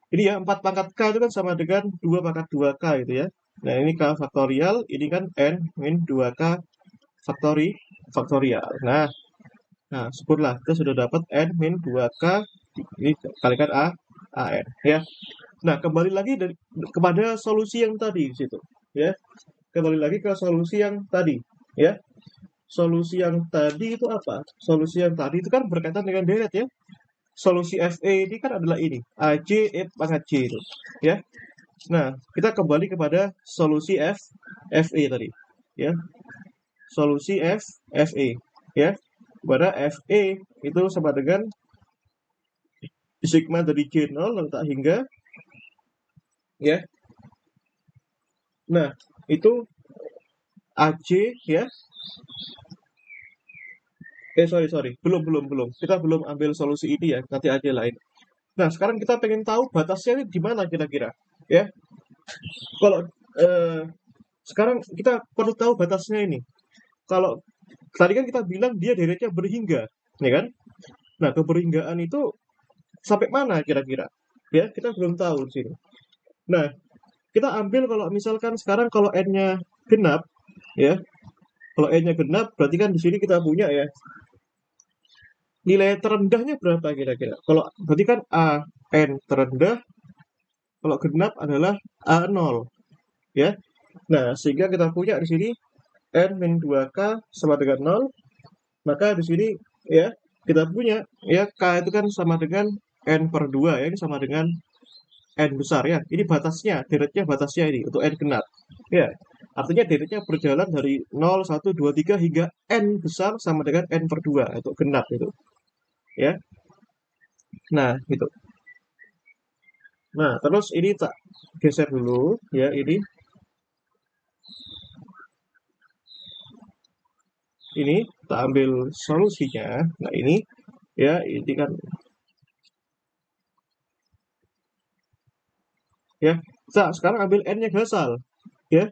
Ini ya 4 pangkat k itu kan sama dengan 2 pangkat 2k gitu ya. Nah, ini k faktorial, ini kan n min 2k faktorial. Nah, syukurlah kita sudah dapat n min 2k ini kalikan an ya. Nah, kembali lagi kepada solusi yang tadi di situ ya. Kembali lagi ke solusi yang tadi ya. Solusi yang tadi itu apa? Solusi yang tadi itu kan berkaitan dengan deret ya. Solusi FE ini kan adalah ini, AJ pangkat J itu ya. Nah, kita kembali kepada solusi FE tadi ya. Solusi FE ya. Pada FE itu sama dengan sigma dari J0 lalu tak hingga ya. Nah, itu AJ ya. Sorry. Belum. Kita belum ambil solusi ini ya. Nanti aja lain. Nah, sekarang kita pengen tahu batasnya ini di mana kira-kira. Ya. Kalau sekarang kita perlu tahu batasnya ini. Kalau tadi kan kita bilang dia deretnya berhingga, ya kan? Nah, keberhinggaan itu sampai mana kira-kira? Ya, kita belum tahu di sini. Nah, kita ambil kalau misalkan sekarang kalau n-nya genap, ya. Kalau n-nya genap, berarti kan di sini kita punya ya nilai terendahnya berapa kira-kira? Kalau berarti kan a n terendah, kalau genap adalah a0, ya. Nah, sehingga kita punya di sini n min 2k sama dengan 0, maka di sini ya kita punya ya k itu kan sama dengan n per 2 ya, ini sama dengan n besar ya. Ini batasnya, deretnya batasnya ini untuk n genap. Ya. Artinya deretnya berjalan dari 0, 1, 2, 3 hingga n besar sama dengan n per 2 untuk genap itu. Ya. Nah, gitu. Nah, terus ini tak geser dulu ya ini. Ini tak ambil solusinya. Nah, ini ya ini kan ya. Nah, sekarang ambil n-nya gasal ya.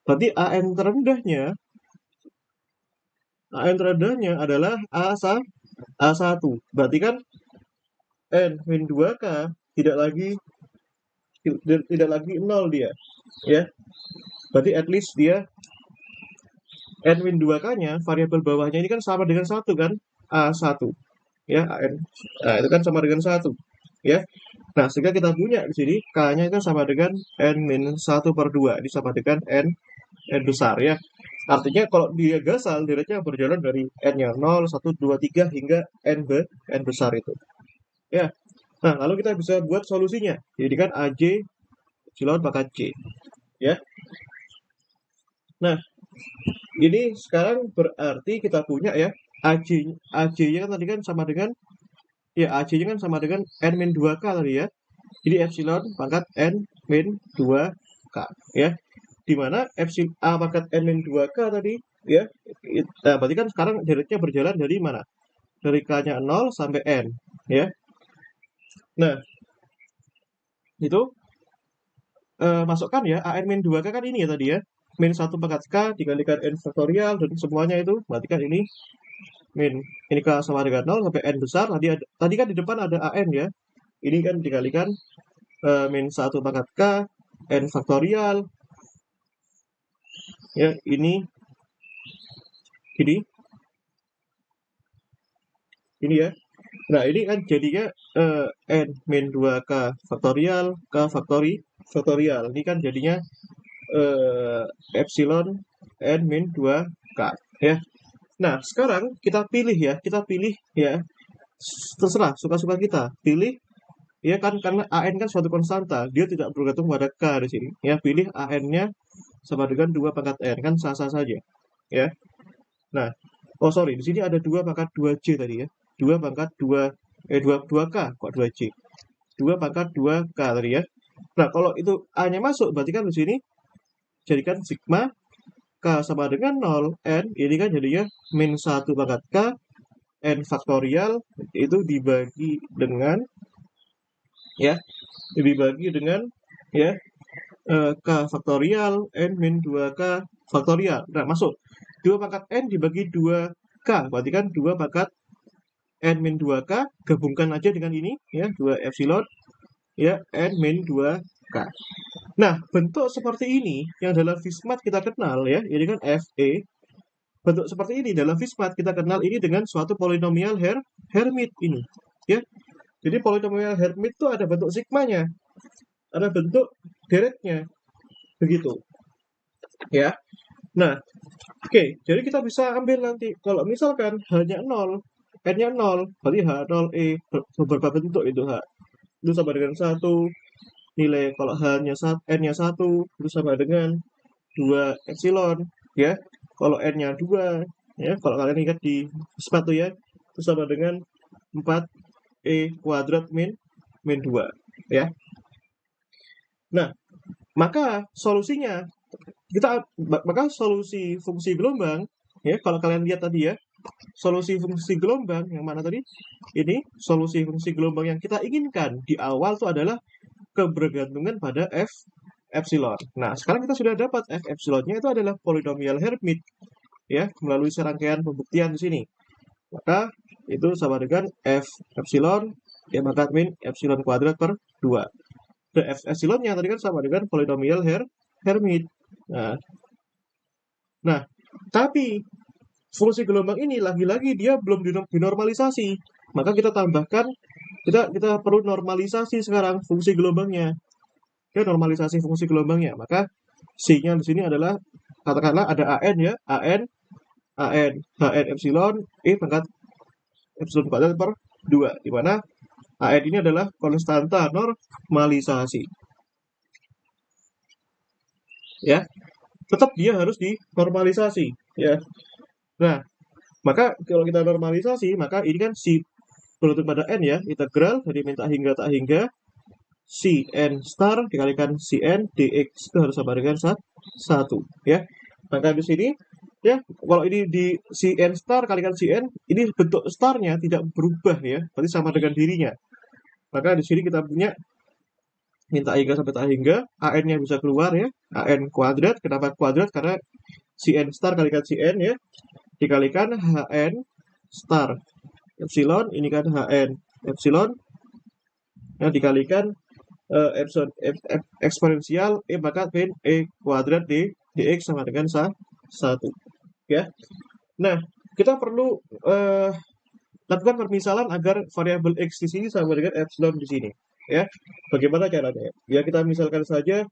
Berarti AN terendahnya adalah A1. Berarti kan N min 2K tidak lagi 0 dia. Ya. Berarti at least dia N min 2K-nya variabel bawahnya ini kan sama dengan 1 kan? A1. Ya, AN. Nah, itu kan sama dengan 1. Ya. Nah, sehingga kita punya di sini K-nya itu sama dengan N min 1 per 2. Ini sama dengan N besar ya. Artinya kalau dia gasal, deretnya berjalan dari N-nya 0, 1, 2, 3 hingga N besar itu. Ya. Nah, lalu kita bisa buat solusinya. Jadi kan AJ epsilon pangkat J. Ya. Nah, ini sekarang berarti kita punya ya AJ-nya kan tadi kan sama dengan ya AJ-nya kan sama dengan N min 2K tadi ya. Jadi epsilon pangkat N min 2K ya. Di mana epsilon A pangkat N min 2K tadi ya. Nah, berarti kan sekarang deretnya berjalan dari mana? Dari K-nya 0 sampai N ya. Nah, itu masukkan ya AN min 2K kan ini ya tadi ya. min 1 pangkat K dikalikan N faktorial, dan semuanya itu berarti kan ini min, ini K sama dengan 0 sampai N besar, tadi kan di depan ada AN ya, ini kan dikalikan min 1 pangkat K, N faktorial, ya ini ya. Nah, ini kan jadinya N min 2K faktorial, K faktorial. Ini kan jadinya epsilon N min 2K ya. Nah, sekarang kita pilih ya, terserah suka-suka kita. Pilih ya kan, karena AN kan suatu konstanta, dia tidak bergantung pada K di sini. Ya, pilih AN-nya sama dengan 2 pangkat N, kan sah-sah saja. Ya. Nah, oh sorry, di sini ada 2 pangkat 2J tadi ya. 2 pangkat 2K, kok 2J? 2 pangkat 2K tadi ya. Nah, kalau itu A-nya masuk, berarti kan di sini jadikan sigma K sama dengan 0, N, ini kan jadinya min 1 pangkat K, N faktorial, itu dibagi dengan, ya, ya, K faktorial, N min 2K faktorial. Nah, masuk. 2 pangkat N dibagi 2K, berarti kan 2 pangkat N min 2K, gabungkan aja dengan ini, ya, 2 epsilon, ya, N min 2K. Nah, bentuk seperti ini, yang dalam Fismat kita kenal, ya, ini kan Fe, bentuk seperti ini dalam Fismat kita kenal ini dengan suatu polinomial Hermit ini, ya. Jadi polinomial Hermit itu ada bentuk sigmanya, ada bentuk deretnya, begitu, ya. Nah, oke, jadi kita bisa ambil nanti, kalau misalkan hanya 0, N-nya 0, berarti H0E, beberapa bentuk itu H. Itu sama dengan 1, nilai kalau N-nya 1, itu sama dengan 2 epsilon, ya. Kalau N-nya 2, ya, kalau kalian ingat di sepatu ya, itu sama dengan 4E kuadrat min 2, ya. Nah, maka solusi fungsi gelombang, ya, kalau kalian lihat tadi ya, solusi fungsi gelombang yang mana tadi? Ini solusi fungsi gelombang yang kita inginkan di awal itu adalah kebergantungan pada F epsilon. Nah, sekarang kita sudah dapat F epsilonnya itu adalah polinomial Hermit, ya, melalui serangkaian pembuktian di sini. Maka itu sama dengan F epsilon, ya, pangkat min epsilon kuadrat per 2. Dan F epsilonnya tadi kan sama dengan polinomial Hermit. Nah, tapi fungsi gelombang ini lagi-lagi dia belum dinormalisasi. Maka kita tambahkan, kita perlu normalisasi sekarang fungsi gelombangnya. Ya, normalisasi fungsi gelombangnya. Maka C-nya di sini adalah, katakanlah ada AN ya, AN epsilon E pangkat epsilon kuadrat per 2, di mana AN ini adalah konstanta normalisasi. Ya, tetap dia harus dinormalisasi, ya. Nah, maka kalau kita normalisasi, maka ini kan si bergantung pada N ya, integral dari min tak hingga Cn star dikalikan Cn dx itu harus sama dengan 1, ya. Maka di sini, ya, kalau ini di Cn star kalikan Cn, ini bentuk starnya tidak berubah ya, berarti sama dengan dirinya. Maka di sini kita punya min tak hingga sampai tak hingga, An-nya bisa keluar ya, An kuadrat. Kenapa kuadrat? Karena Cn star kalikan Cn ya, dikalikan Hn star epsilon, ini kan Hn epsilon, yang dikalikan epsilon eksponensial E pangkat min E kuadrat dx sama dengan 1, ya. Nah, kita perlu lakukan permisalan agar variabel x di sini sama dengan epsilon di sini, ya. Bagaimana caranya? Ya, kita misalkan saja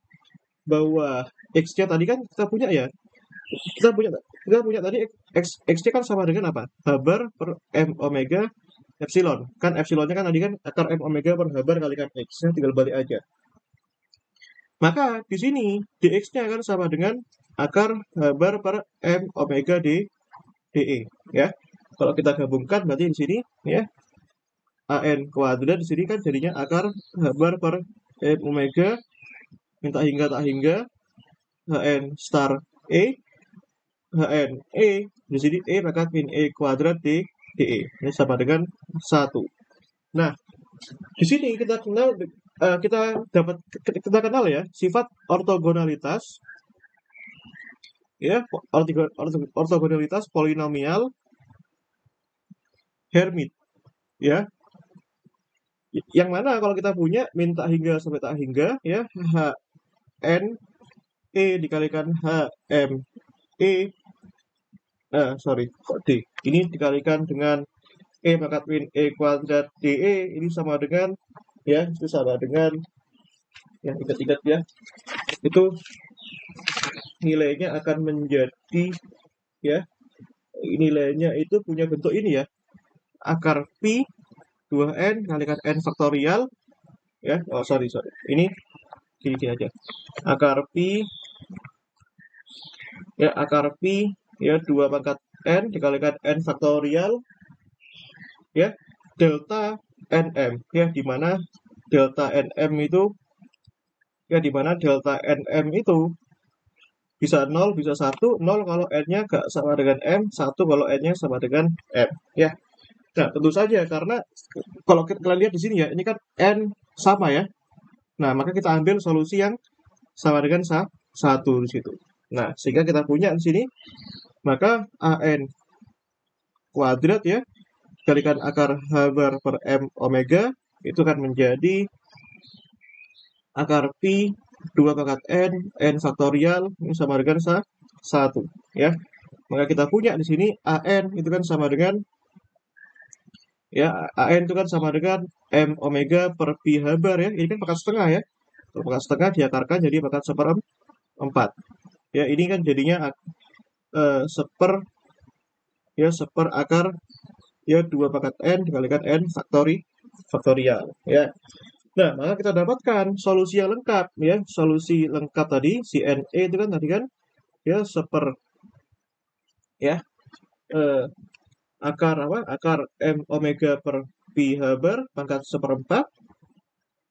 bahwa x-nya tadi kan kita punya ya, kita punya tadi x-nya kan sama dengan apa? H bar per m omega epsilon. Kan epsilonnya kan tadi kan akar m omega per h bar kalikan x-nya, tinggal balik aja. Maka di sini dx-nya kan sama dengan akar h bar per m omega dE, ya. Kalau kita gabungkan berarti di sini ya, An kuadrat di sini kan jadinya akar h bar per m omega min tak hingga Hn star E, Hn E di sini E pangkat min E kuadrat dE, ini sama dengan 1. Nah, di sini kita kenal ya sifat ortogonalitas ya, ortogonalitas polinomial Hermit, ya. Yang mana kalau kita punya min tak hingga sampai tak hingga, ya, h n e dikalikan h m e sorry kok d ini dikalikan dengan e pangkat min e kuadrat de ini sama dengan, ya, itu sama dengan, yang ingat-ingat ya, itu nilainya akan menjadi, ya, nilainya itu punya bentuk ini ya, akar pi 2n kalikan n faktorial, ya, oh sorry ini gini aja, akar pi, ya, akar pi, ya, 2 pangkat n dikalikan n faktorial, ya, delta nm, ya, di mana delta nm itu, ya, di mana delta nm itu bisa 0, bisa 1, 0 kalau n-nya gak sama dengan m, 1 kalau n-nya sama dengan m, ya. Nah, tentu saja karena kalau kita lihat di sini ya, ini kan n sama ya. Nah, maka kita ambil solusi yang sama dengan 1 di situ. Nah, sehingga kita punya di sini, maka an kuadrat, ya, dikalikan akar h bar per m omega itu akan menjadi akar pi 2 pangkat n faktorial ini sama dengan 1, ya. Maka kita punya di sini an itu kan sama dengan, ya, an itu kan sama dengan m omega per pi h bar, ya. Ini kan pangkat setengah, ya. Kalau pangkat setengah diakarkan jadi pangkat 1/4. Ya, ini kan jadinya seper akar, ya, 2 pangkat n dikalikan n faktorial, ya. Nah, maka kita dapatkan solusi yang lengkap, ya. Solusi lengkap tadi si NE itu kan tadi kan, ya, seper, ya, akar apa? Akar m omega per pi h bar pangkat 1/4,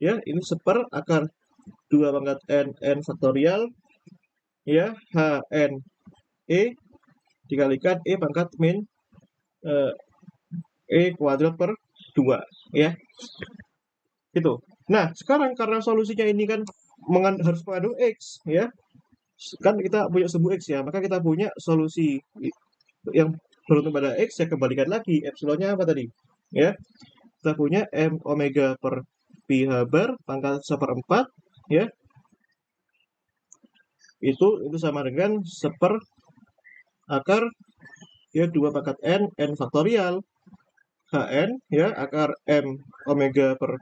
ya. Ini seper akar 2 pangkat n faktorial, ya, h n e dikalikan e pangkat min e kuadrat per 2, ya. Gitu. Nah, sekarang karena solusinya ini kan harus mengandung x, ya. Kan kita punya sumbu x, ya, maka kita punya solusi yang beruntung pada x, ya, kembalikan lagi epsilonnya apa tadi, ya. Kita punya m omega per pi h bar pangkat 1/4, ya, itu sama dengan seper akar, ya, 2 pangkat n faktorial hn, ya, akar m omega per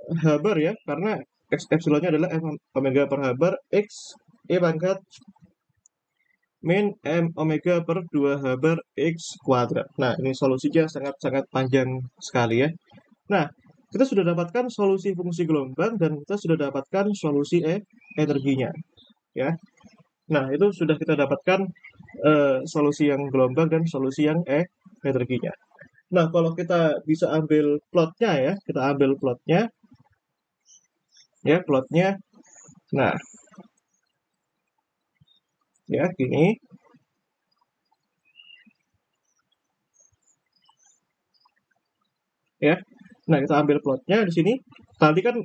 h bar, ya, karena epsilonnya adalah m omega per h bar x e pangkat min m omega per 2 h bar x kuadrat. Nah, ini solusinya sangat-sangat panjang sekali, ya. Nah, kita sudah dapatkan solusi fungsi gelombang dan kita sudah dapatkan solusi energinya, ya. Nah, itu sudah kita dapatkan solusi yang gelombang dan solusi yang energinya. Nah, kalau kita bisa ambil plotnya, ya, kita ambil plotnya, ya, plotnya. Nah, ya, gini. Ya. Nah, kita ambil plotnya di sini. Tadi kan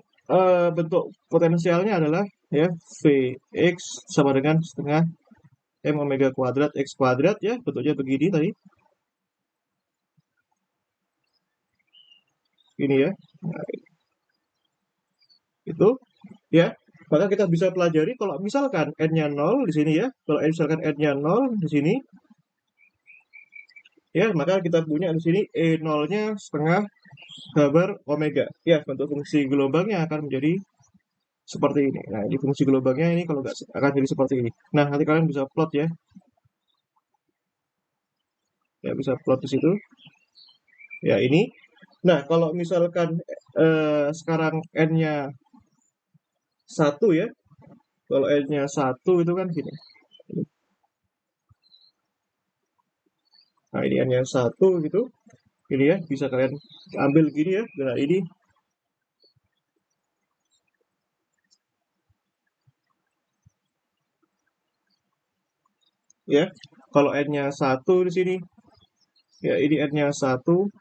bentuk potensialnya adalah, ya, Vx sama dengan setengah m omega kuadrat x kuadrat, ya, bentuknya begini tadi. Ini, ya. Nah, itu, ya. Maka kita bisa pelajari kalau misalkan n-nya 0 di sini, ya. Kalau misalkan n-nya 0 di sini, ya, maka kita punya di sini E0-nya setengah h bar omega. Ya, bentuk fungsi gelombangnya akan menjadi seperti ini. Nah, ini fungsi gelombangnya ini kalau nggak akan jadi seperti ini. Nah, nanti kalian bisa plot, ya. Ya, bisa plot di situ. Ya, ini. Nah, kalau misalkan sekarang n-nya 1, ya. Kalau n-nya 1 itu kan gini. Nah, ini n-nya 1 gitu. Ini, ya, bisa kalian ambil gini, ya. Nah, ini, ya. Kalau n-nya 1 di sini, ya, ini n-nya 1,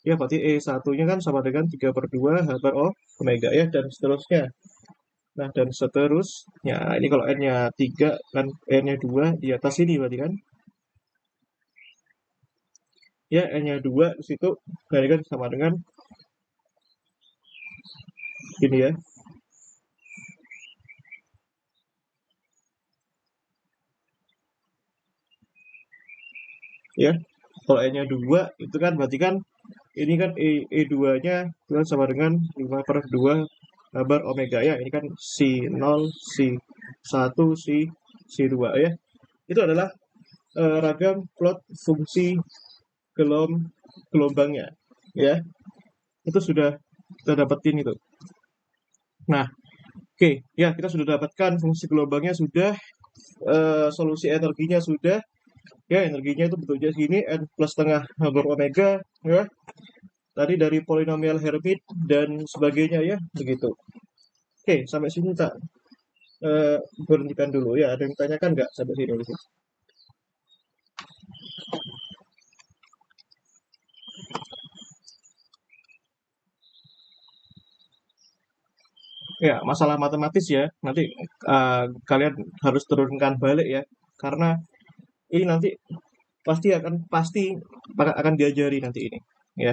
ya, berarti E1-nya kan sama dengan 3/2 H bar omega, ya, dan seterusnya. Nah, dan seterusnya. Ini kalau N-nya 3 kan N-nya 2 di atas ini berarti kan. Ya, N-nya 2 di situ berarti kan sama dengan ini ya. Ya, kalau N-nya 2 itu kan berarti kan ini kan E2-nya itu kan sama dengan 5/2 kabar omega ya. Ini kan Si0, Si1, Si2 ya. Itu adalah ragam plot fungsi gelombangnya ya. Itu sudah kita dapetin itu. Nah, oke, ya kita sudah dapatkan fungsi gelombangnya sudah, solusi energinya sudah, ya energinya itu bentuknya segini n plus setengah kabar omega ya. Tadi dari polinomial Hermite dan sebagainya ya, begitu. Oke, sampai sini tak berhentikan dulu ya. Ada yang tanyakan nggak sampai sini? Ya, masalah matematis ya. Nanti kalian harus turunkan balik ya, karena ini nanti pasti akan diajari nanti ini ya.